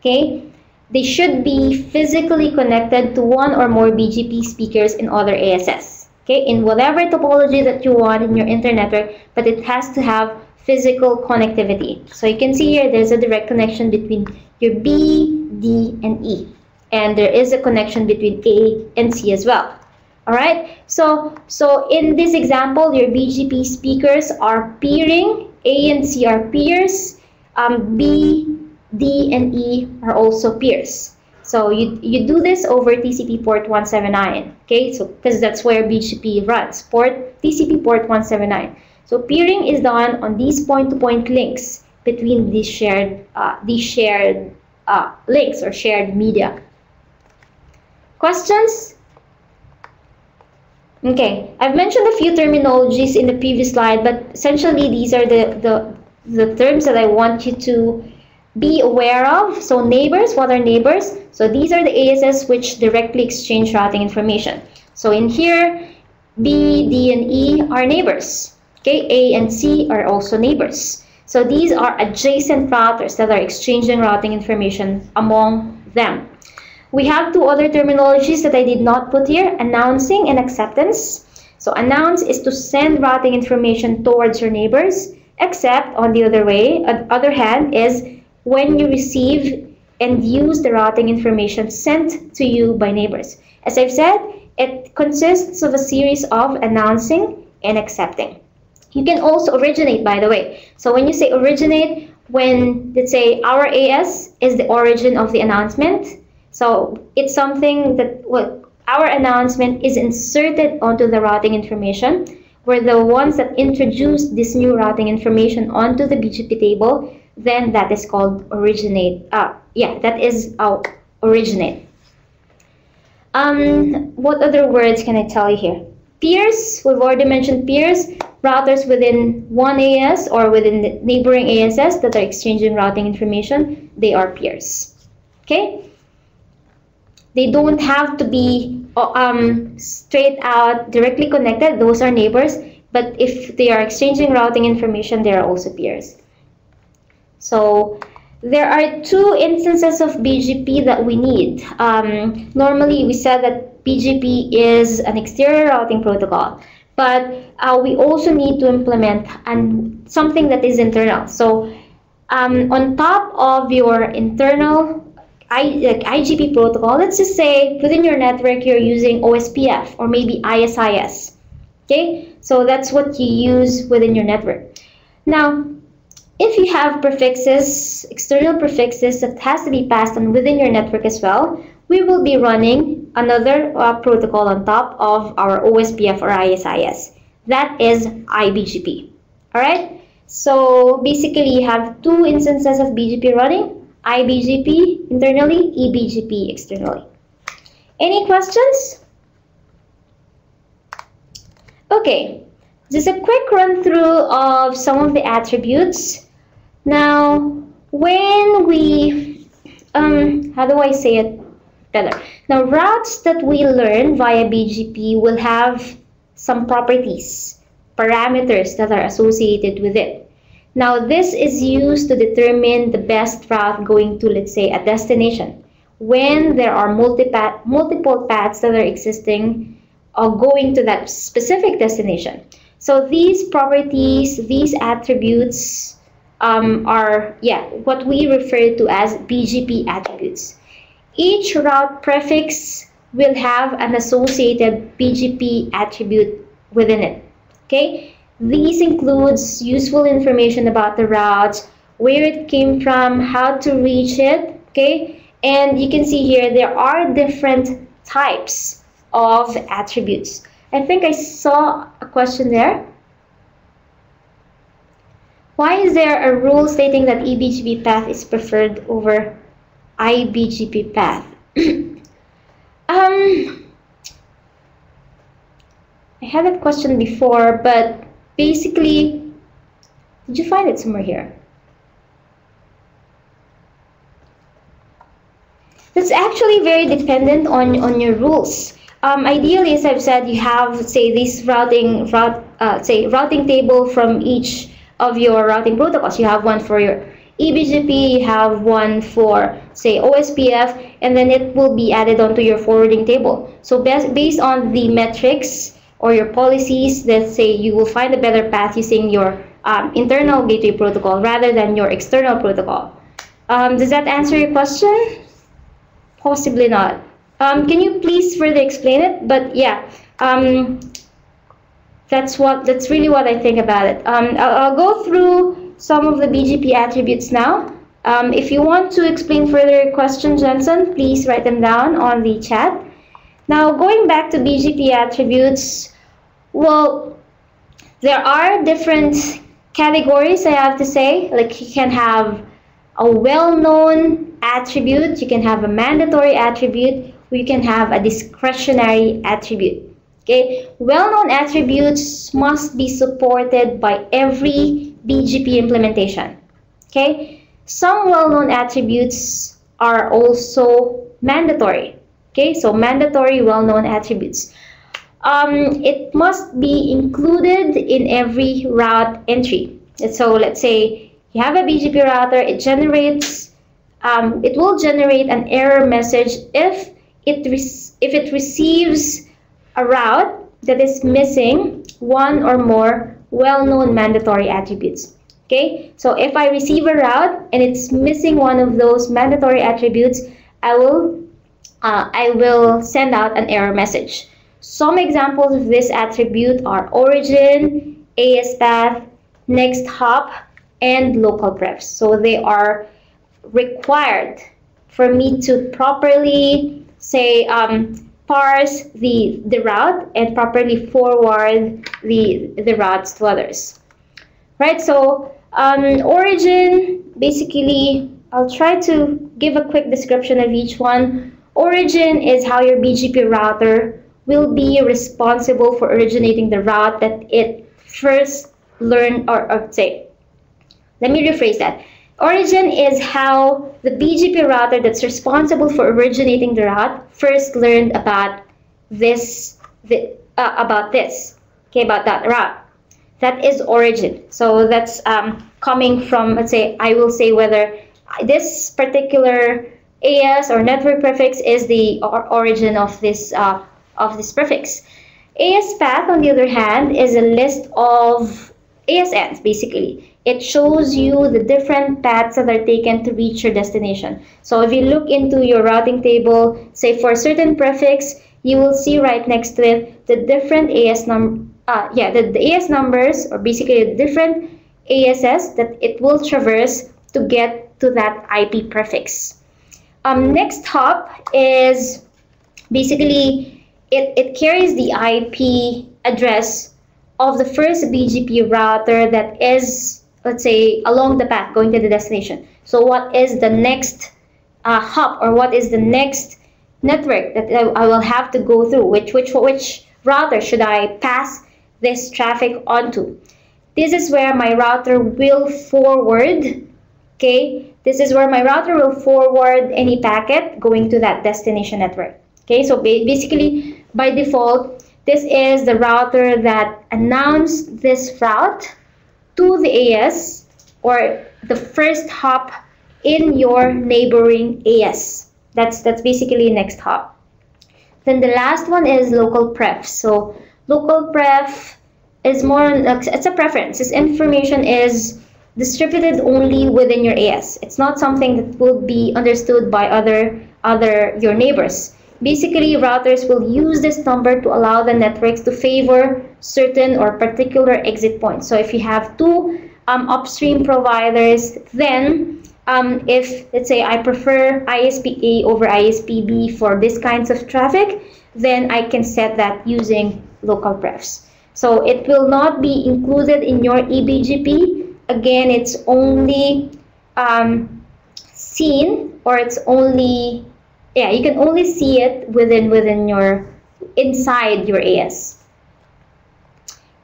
okay, they should be physically connected to one or more BGP speakers in other ASs, okay, in whatever topology that you want in your internetwork, but it has to have physical connectivity. So you can see here there's a direct connection between your B, D, and E. And there is a connection between A and C as well. Alright, so in this example, your BGP speakers are peering. A and C are peers. B, D, and E are also peers. So you do this over TCP port 179. Okay, so because that's where BGP runs, TCP port 179. So peering is done on these point-to-point links between these shared links or shared media. Questions? Okay, I've mentioned a few terminologies in the previous slide, but essentially these are the terms that I want you to be aware of. So neighbors, what are neighbors? So these are the ASs which directly exchange routing information. So in here, B, D, and E are neighbors. Okay, A and C are also neighbors. So these are adjacent routers that are exchanging routing information among them. We have two other terminologies that I did not put here, announcing and acceptance. So announce is to send routing information towards your neighbors. Accept, on the other hand, is when you receive and use the routing information sent to you by neighbors. As I've said, it consists of a series of announcing and accepting. You can also originate, by the way. So when you say originate, when, let's say, our AS is the origin of the announcement, so it's something that our announcement is inserted onto the routing information. We're the ones that introduced this new routing information onto the BGP table. Then that is called originate. That is originate. What other words can I tell you here? Peers, we've already mentioned peers, routers within one AS or within the neighboring ASs that are exchanging routing information, they are peers. Okay? They don't have to be straight out directly connected, those are neighbors, but if they are exchanging routing information, they are also peers. So there are two instances of BGP that we need. Normally, we said that BGP is an exterior routing protocol, but we also need to implement something that is internal. So on top of your internal IGP protocol, let's just say within your network you're using OSPF or maybe ISIS. Okay, so that's what you use within your network. Now, if you have prefixes, external prefixes that has to be passed on within your network as well, we will be running another protocol on top of our OSPF or ISIS. That is IBGP. Alright, so basically you have two instances of BGP running, IBGP internally, EBGP externally. Any questions? Okay, just a quick run through of some of the attributes. Now, when we, how do I say it better? Now, routes that we learn via BGP will have some properties, parameters that are associated with it. Now, this is used to determine the best route going to, let's say, a destination. When there are multiple paths that are existing or going to that specific destination. So these properties, these attributes are what we refer to as BGP attributes. Each route prefix will have an associated BGP attribute within it. Okay? These includes useful information about the route, where it came from, how to reach it, okay? And you can see here there are different types of attributes. I think I saw a question there. Why is there a rule stating that EBGP path is preferred over IBGP path? I had that question before, but basically, did you find it somewhere here? That's actually very dependent on your rules. Ideally, as I've said, you have, say, this routing table from each of your routing protocols. You have one for your EBGP, you have one for, say, OSPF, and then it will be added onto your forwarding table. So based on the metrics or your policies, let's say you will find a better path using your internal gateway protocol rather than your external protocol. Does that answer your question? Possibly not. Can you please further explain it? But yeah, that's really what I think about it. I'll go through some of the BGP attributes now. If you want to explain further questions, Jensen, please write them down on the chat. Now, going back to BGP attributes, well, there are different categories, I have to say. Like, you can have a well-known attribute, you can have a mandatory attribute, or you can have a discretionary attribute. Okay, well-known attributes must be supported by every BGP implementation. Okay, some well-known attributes are also mandatory. Okay, so mandatory well-known attributes. it must be included in every route entry. So let's say you have a BGP router, it will generate an error message if it receives a route that is missing one or more well-known mandatory attributes. Okay, so if I receive a route and it's missing one of those mandatory attributes, I will send out an error message. Some examples of this attribute are origin, AS path, next hop, and local prefs. So they are required for me to properly say parse the route and properly forward the routes to others. Right, so origin, basically, I'll try to give a quick description of each one. Origin is how your BGP router will be responsible for originating the route that it first learned, or say, let me rephrase that. Origin is how the BGP router that's responsible for originating the route first learned about about that route. That is origin. So that's coming from, let's say, I will say whether this particular AS or network prefix is the origin of this prefix. AS path, on the other hand, is a list of ASNs, basically. It shows you the different paths that are taken to reach your destination. So if you look into your routing table, say for a certain prefix, you will see right next to it the different the AS numbers, or basically the different ASs that it will traverse to get to that IP prefix. Next hop is basically it carries the IP address of the first BGP router that is, let's say, along the path going to the destination. So what is the next hop, or what is the next network that I will have to go through? Which router should I pass this traffic onto? This is where my router will forward. Okay, this is where my router will forward any packet going to that destination network. Okay, so basically by default, this is the router that announced this route to the AS, or the first hop in your neighboring AS. That's basically next hop. Then the last one is local pref. So local pref is more, it's a preference. This information is distributed only within your AS. It's not something that will be understood by your neighbors. Basically, routers will use this number to allow the networks to favor certain or particular exit points. So if you have two upstream providers, then if, let's say, I prefer ISP A over ISP B for this kinds of traffic, then I can set that using local prefs. So it will not be included in your EBGP. Again, it's only seen, or it's only, yeah, you can only see it within your, inside your AS.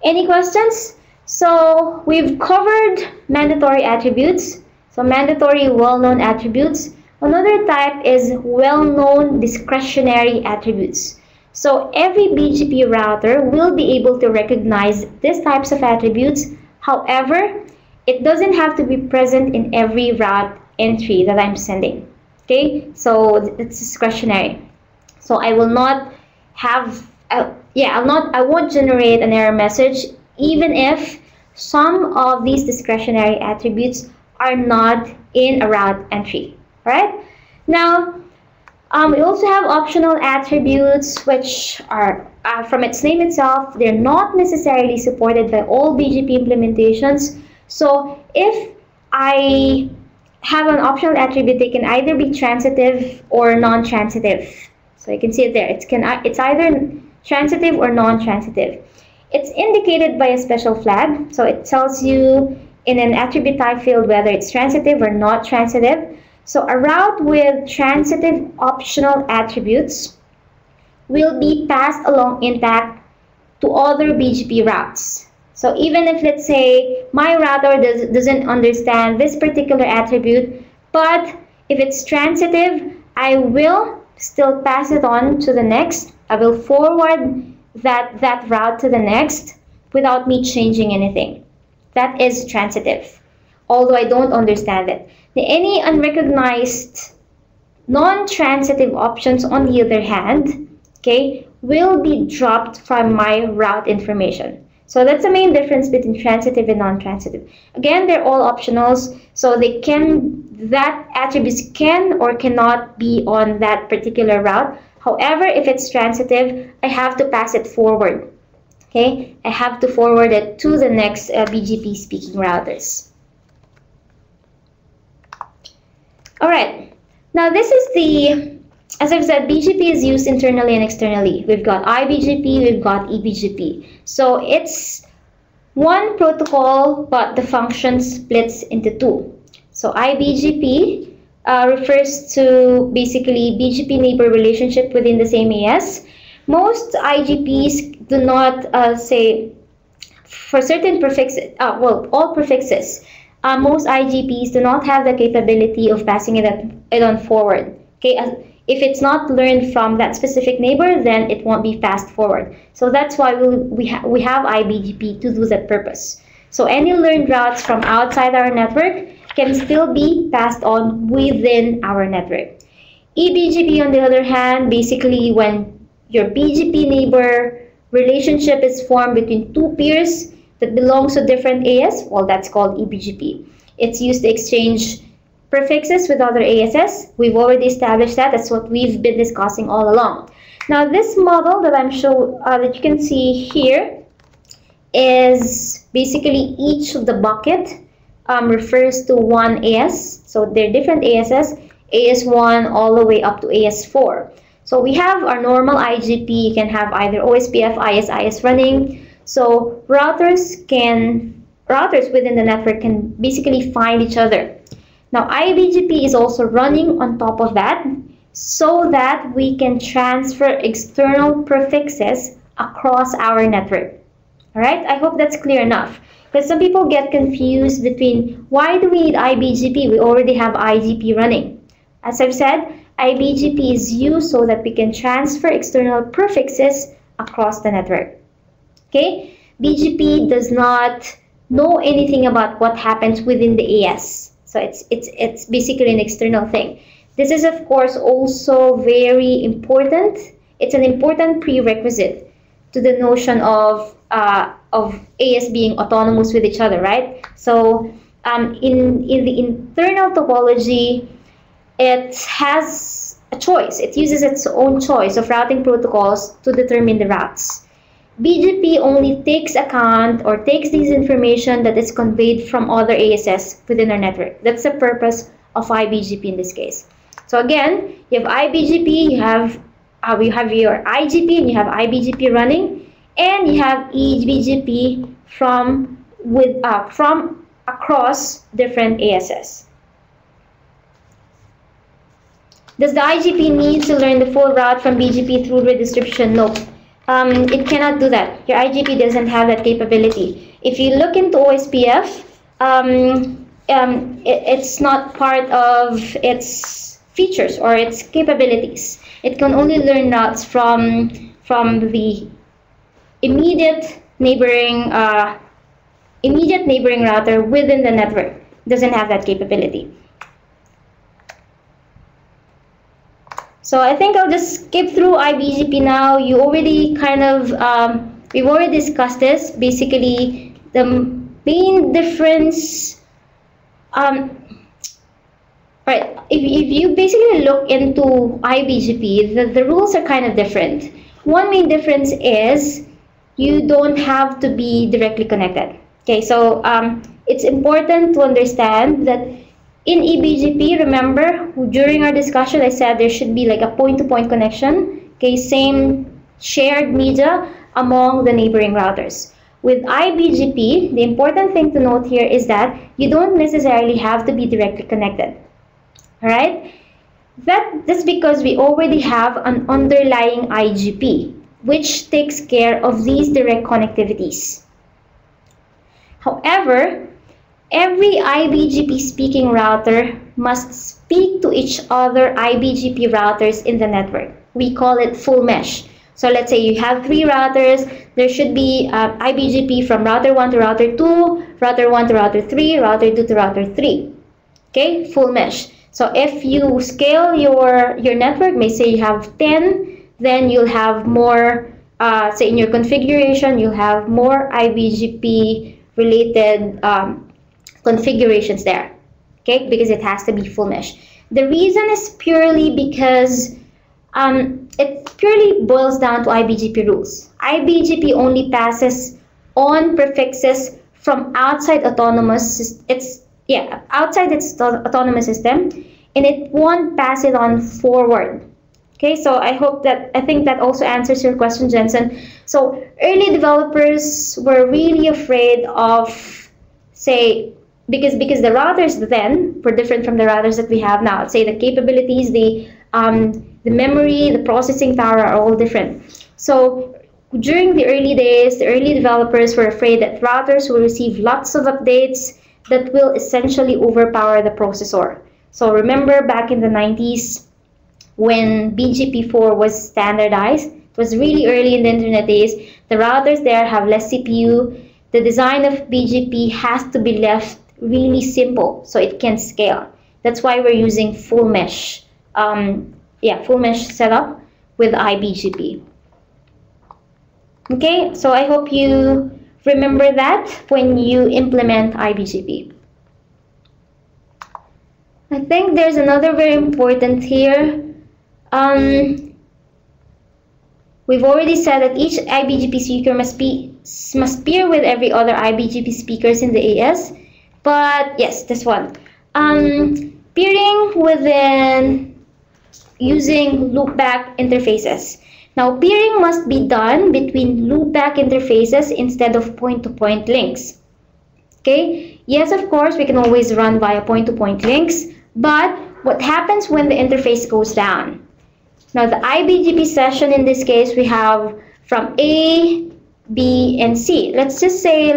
Any questions? So we've covered mandatory attributes. So mandatory well-known attributes. Another type is well-known discretionary attributes. So every BGP router will be able to recognize these types of attributes. However, it doesn't have to be present in every route entry that I'm sending. Okay, so it's discretionary. So I will not have, I won't generate an error message even if some of these discretionary attributes are not in a route entry. All right. Now, we also have optional attributes, which are, from its name itself, they're not necessarily supported by all BGP implementations. So if I have an optional attribute, they can either be transitive or non-transitive. So you can see it there. It's either transitive or non-transitive. It's indicated by a special flag. So it tells you in an attribute type field whether it's transitive or not transitive. So a route with transitive optional attributes will be passed along intact to other BGP routes. So even if, let's say, my router doesn't understand this particular attribute, but if it's transitive, I will still pass it on to the next. I will forward that route to the next without me changing anything. That is transitive, although I don't understand it. Any unrecognized non-transitive options, on the other hand, okay, will be dropped from my route information. So that's the main difference between transitive and non-transitive. Again, they're all optionals, so that attributes can or cannot be on that particular route. However, if it's transitive, I have to pass it forward. Okay, I have to forward it to the next BGP speaking routers. All right, now this is the, as I've said, BGP is used internally and externally. We've got IBGP, we've got EBGP. So it's one protocol, but the function splits into two. So IBGP refers to basically BGP neighbor relationship within the same AS. Most IGPs do not say, for certain prefixes, all prefixes, most IGPs do not have the capability of passing it on forward. Okay, if it's not learned from that specific neighbor, then it won't be passed forward. So that's why we have IBGP to do that purpose. So any learned routes from outside our network can still be passed on within our network. EBGP, on the other hand, basically when your BGP neighbor relationship is formed between two peers that belongs to different AS, well, that's called EBGP. It's used to exchange prefixes with other ASs. We've already established that. That's what we've been discussing all along. Now, this model that that you can see here is basically each of the bucket refers to one AS. So they're different ASs, AS1 all the way up to AS4. So we have our normal IGP. You can have either OSPF, IS running. So routers within the network can basically find each other. Now IBGP is also running on top of that so that we can transfer external prefixes across our network. All right, I hope that's clear enough, because some people get confused between why do we need IBGP? We already have IGP running. As I've said, IBGP is used so that we can transfer external prefixes across the network. Okay, BGP does not know anything about what happens within the AS. So it's basically an external thing. This is of course also very important. It's an important prerequisite to the notion of AS being autonomous with each other, right? So in the internal topology, it has a choice. It uses its own choice of routing protocols to determine the routes. BGP only takes account or takes this information that is conveyed from other ASs within our network. That's the purpose of IBGP in this case. So again, you have IBGP, you have your IGP, and you have IBGP running, and you have EBGP from across different ASs. Does the IGP need to learn the full route from BGP through redistribution? No. It cannot do that. Your IGP doesn't have that capability. If you look into OSPF, it's not part of its features or its capabilities. It can only learn routes from the immediate neighboring router within the network. It doesn't have that capability. So I think I'll just skip through IBGP now. You already we've already discussed this. Basically, the main difference, right, if you basically look into IBGP, the rules are kind of different. One main difference is you don't have to be directly connected. Okay, so it's important to understand that in EBGP, remember, during our discussion, I said there should be like a point-to-point connection, okay, same shared media among the neighboring routers. With IBGP, the important thing to note here is that you don't necessarily have to be directly connected, all right? That's because we already have an underlying IGP, which takes care of these direct connectivities. However, every IBGP speaking router must speak to each other IBGP routers in the network. We call it full mesh. So let's say you have 3 routers. There should be IBGP from router 1 to router 2, router 1 to router 3, router 2 to router 3. Okay, full mesh. So if you scale your network, may say you have 10, then you'll have more, say in your configuration, you'll have more IBGP related configurations there. Okay, because it has to be full mesh. The reason is purely because it purely boils down to IBGP rules. IBGP only passes on prefixes from outside autonomous. Outside its autonomous system, and it won't pass it on forward. Okay, so I think that also answers your question, Jensen. So early developers were really afraid of, say, because the routers then were different from the routers that we have now. Say the capabilities, the memory, the processing power are all different. So during the early days, the early developers were afraid that routers will receive lots of updates that will essentially overpower the processor. So remember back in the 90s when BGP4 was standardized, it was really early in the internet days. The routers there have less CPU. The design of BGP has to be left really simple so it can scale. That's why we're using full mesh. Full mesh setup with IBGP. Okay, so I hope you remember that when you implement IBGP. I think there's another very important here. We've already said that each IBGP speaker must peer with every other IBGP speakers in the AS. But yes, this one. Peering within using loopback interfaces. Now, peering must be done between loopback interfaces instead of point-to-point links. Okay? Yes, of course, we can always run via point-to-point links, but what happens when the interface goes down? Now, the IBGP session in this case, we have from A, B, and C. Let's just say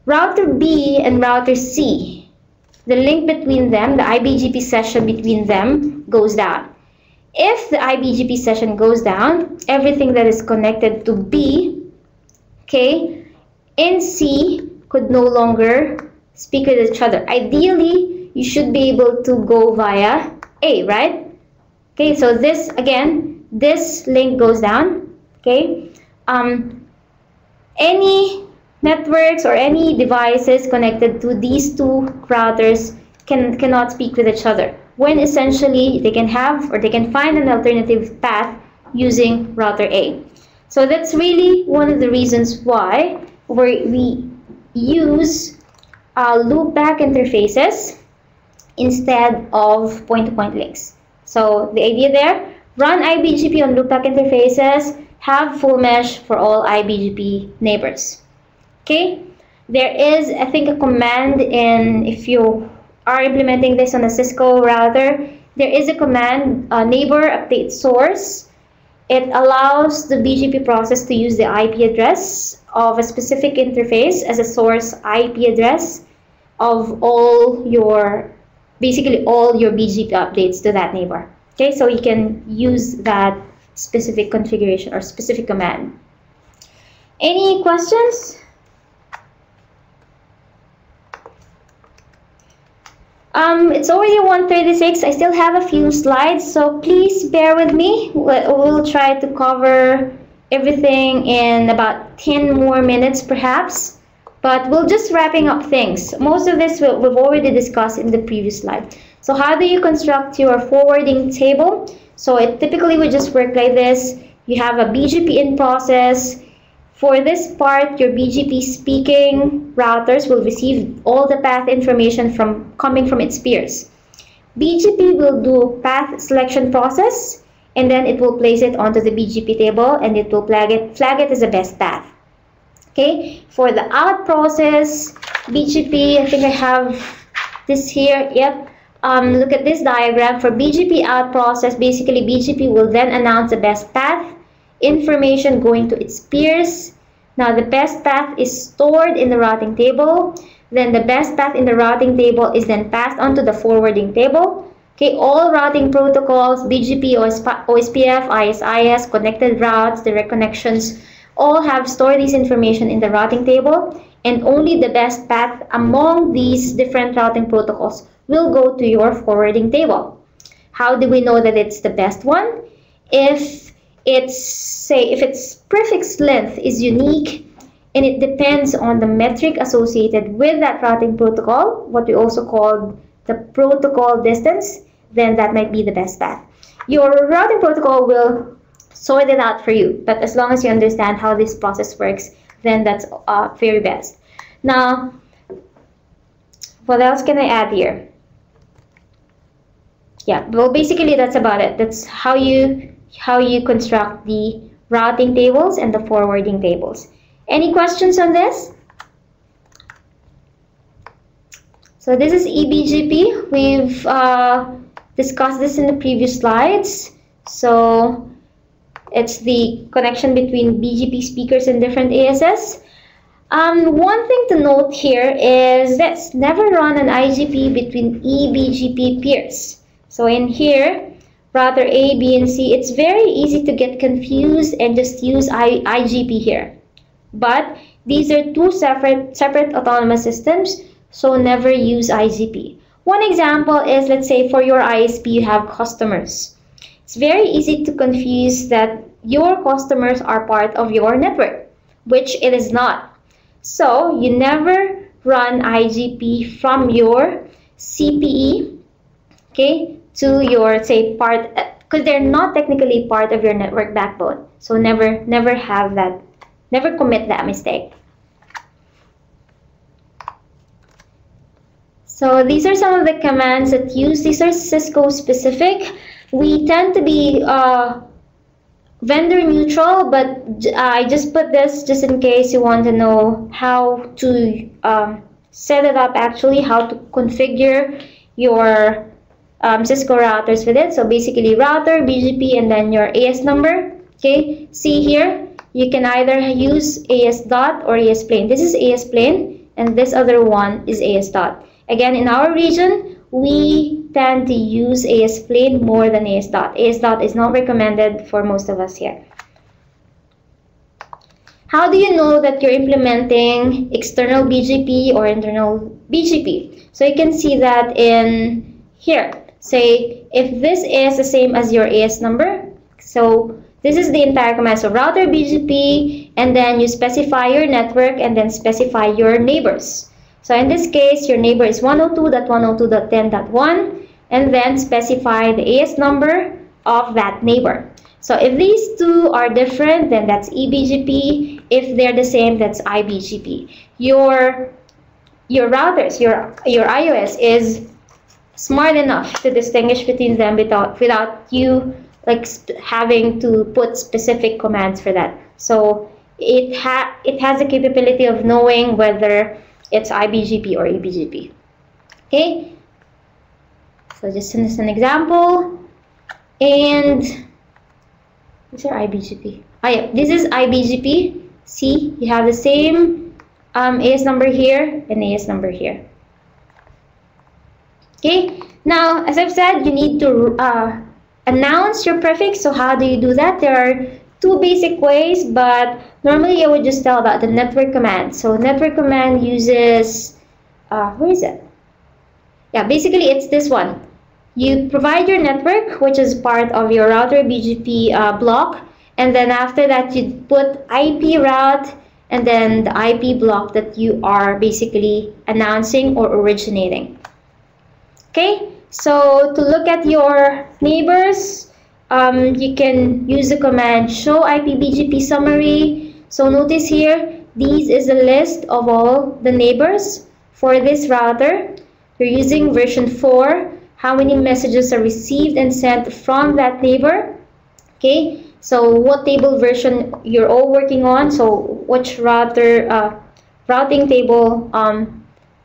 router B and router C. The link between them, the IBGP session between them goes down. If the IBGP session goes down, everything that is connected to B, okay, and C could no longer speak with each other. Ideally, you should be able to go via A, right? Okay, so this, again, this link goes down, okay? Any networks or any devices connected to these two routers cannot speak with each other, when essentially they can have or they can find an alternative path using router A. So that's really one of the reasons why we use loopback interfaces instead of point-to-point links. So the idea there, run IBGP on loopback interfaces, have full mesh for all IBGP neighbors. Okay, there is, I think, a command in, if you are implementing this on a Cisco router, there is a command, neighbor update source. It allows the BGP process to use the IP address of a specific interface as a source IP address of all your, basically all your BGP updates to that neighbor. Okay, so you can use that specific configuration or specific command. Any questions? It's already 1:36. I still have a few slides, so please bear with me. We'll try to cover everything in about 10 more minutes perhaps, but we'll just wrapping up things. Most of this we've already discussed in the previous slide. So how do you construct your forwarding table? So it typically would just work like this. You have a BGP in process. For this part, your BGP speaking routers will receive all the path information coming from its peers. BGP will do path selection process, and then it will place it onto the BGP table, and it will flag it as the best path. Okay, for the out process, BGP, I think I have this here. Yep. Look at this diagram. For BGP out process, basically BGP will then announce the best path information going to its peers. Now the best path is stored in the routing table. Then the best path in the routing table is then passed on to the forwarding table. Okay, all routing protocols, BGP, OSPF, ISIS, connected routes, direct connections, all have stored this information in the routing table, and only the best path among these different routing protocols will go to your forwarding table. How do we know that it's the best one? If its prefix length is unique and it depends on the metric associated with that routing protocol, what we also call the protocol distance, then that might be the best path. Your routing protocol will sort it out for you, but as long as you understand how this process works, then that's very best. Now, what else can I add here? Yeah, well, basically that's about it. That's how you construct the routing tables and the forwarding tables. Any questions on this? So this is EBGP. We've discussed this in the previous slides. So it's the connection between BGP speakers and different ASS. One thing to note here is this: never run an IGP between EBGP peers. So in here, router A, B, and C, it's very easy to get confused and just use IGP here. But these are two separate autonomous systems, so never use IGP. One example is, let's say for your ISP, you have customers. It's very easy to confuse that your customers are part of your network, which it is not. So you never run IGP from your CPE, okay, to your, say, part, because they're not technically part of your network backbone. So never have that, never commit that mistake. So these are some of the commands that use. These are Cisco specific. We tend to be vendor neutral, but I just put this just in case you want to know how to set it up, actually how to configure your Cisco routers with it. So basically router, BGP, and then your AS number. Okay, see here, you can either use AS dot or AS plain. This is AS plain and this other one is AS dot. Again, in our region, we tend to use AS plain more than AS dot. AS dot is not recommended for most of us here. How do you know that you're implementing external BGP or internal BGP? So you can see that in here. Say if this is the same as your AS number, so this is the entire command. So router BGP, and then you specify your network and then specify your neighbors. So in this case, your neighbor is 102.102.10.1, and then specify the AS number of that neighbor. So if these two are different, then that's EBGP. If they're the same, that's IBGP. Your routers, your iOS is smart enough to distinguish between them without you like having to put specific commands for that. So it has the capability of knowing whether it's IBGP or EBGP. Okay, so just as an example, and what's your IBGP? Oh yeah, this is IBGP. See, you have the same AS number here and AS number here. Okay, now as I've said, you need to announce your prefix. So how do you do that? There are two basic ways, but normally I would just tell about the network command. So network command uses, where is it? Yeah, basically it's this one. You provide your network, which is part of your router BGP block, and then after that you put IP route and then the IP block that you are basically announcing or originating. Okay, so to look at your neighbors, you can use the command show IPBGP summary. So notice here, this is a list of all the neighbors for this router. You're using version 4. How many messages are received and sent from that neighbor? Okay, so what table version you're all working on? So which router routing table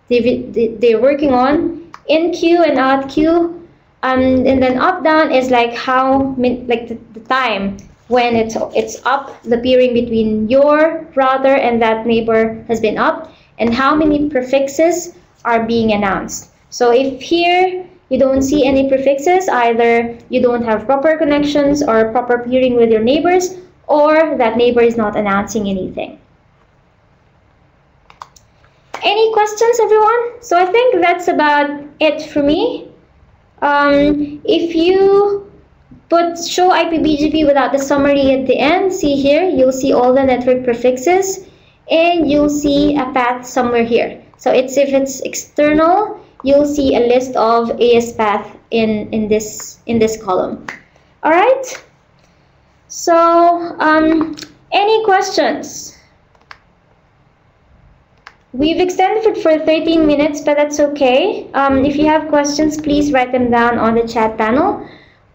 they're working on? In queue and out queue, and then up down is like how like the time when it's up, the peering between your router and that neighbor has been up, and how many prefixes are being announced. So if here you don't see any prefixes, either you don't have proper connections or proper peering with your neighbors, or that neighbor is not announcing anything. Any questions, everyone? So I think that's about it for me. If you put show IPBGP without the summary at the end, see here, you'll see all the network prefixes, and you'll see a path somewhere here. So if it's external, you'll see a list of AS path in this column. All right. So any questions? We've extended it for 13 minutes, but that's okay. If you have questions, please write them down on the chat panel.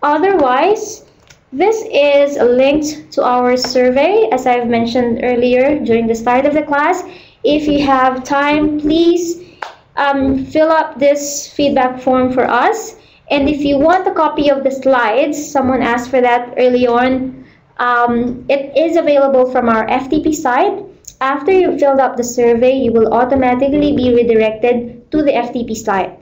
Otherwise, this is linked to our survey, as I've mentioned earlier during the start of the class. If you have time, please fill up this feedback form for us. And if you want a copy of the slides, someone asked for that early on, it is available from our FTP site. After you've filled up the survey, you will automatically be redirected to the FTP site.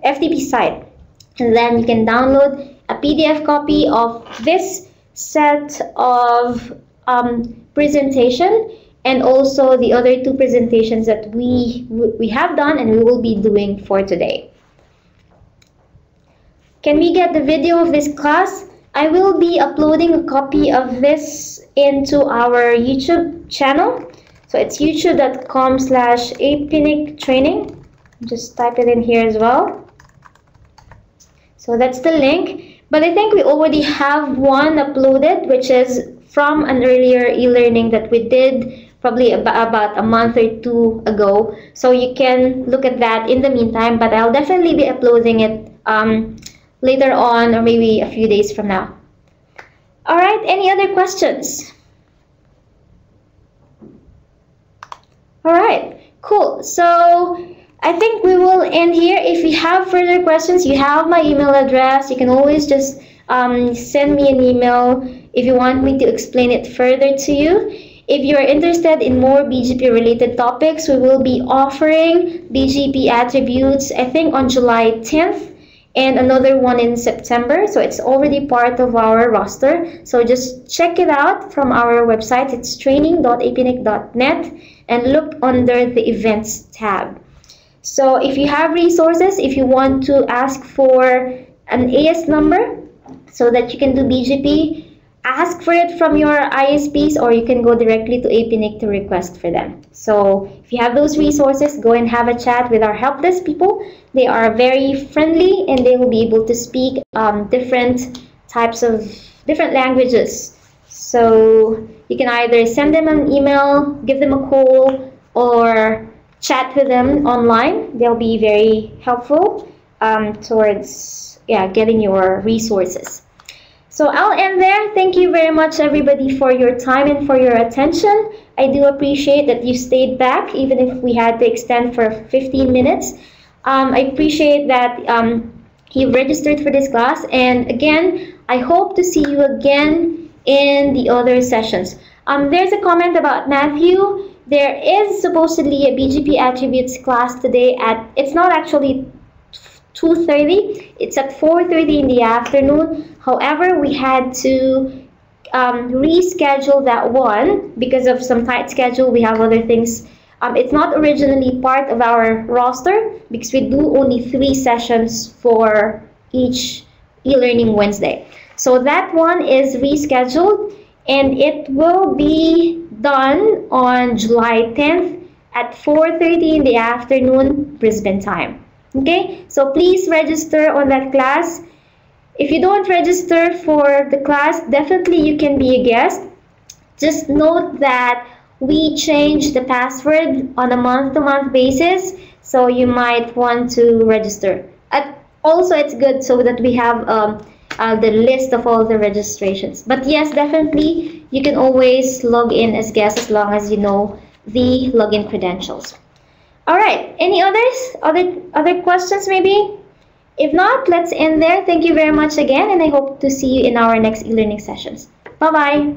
And then you can download a PDF copy of this set of presentation, and also the other two presentations that we have done and we will be doing for today. Can we get the video of this class? I will be uploading a copy of this into our YouTube channel. So it's youtube.com/APNIC training. Just type it in here as well. So that's the link. But I think we already have one uploaded, which is from an earlier e-learning that we did probably about a month or two ago. So you can look at that in the meantime, but I'll definitely be uploading it later on, or maybe a few days from now. All right, any other questions? All right, cool. So I think we will end here. If you have further questions, you have my email address. You can always just send me an email if you want me to explain it further to you. If you are interested in more BGP related topics, we will be offering BGP attributes, I think on July 10th, and another one in September. So it's already part of our roster. So just check it out from our website. It's training.apnic.net, and look under the events tab. So if you have resources, if you want to ask for an AS number so that you can do BGP, ask for it from your ISPs, or you can go directly to APNIC to request for them. So if you have those resources, go and have a chat with our help desk people. They are very friendly and they will be able to speak different languages. So you can either send them an email, give them a call, or chat with them online. They'll be very helpful towards getting your resources. So I'll end there. Thank you very much, everybody, for your time and for your attention. I do appreciate that you stayed back, even if we had to extend for 15 minutes. I appreciate that you registered for this class. And again, I hope to see you again in the other sessions. There's a comment about Matthew. There is supposedly a BGP attributes class today it's not actually 2:30, it's at 4:30 in the afternoon. However, we had to reschedule that one because of some tight schedule. We have other things. It's not originally part of our roster because we do only 3 sessions for each e-learning Wednesday. So that one is rescheduled, and it will be done on July 10th at 4:30 in the afternoon Brisbane time. Okay, so please register on that class. If you don't register for the class, definitely you can be a guest. Just note that we change the password on a month-to-month basis, so you might want to register. Also, it's good so that we have the list of all the registrations. But yes, definitely you can always log in as guest as long as you know the login credentials. All right, any other questions maybe? If not, let's end there. Thank you very much again, and I hope to see you in our next e-learning sessions. Bye-bye.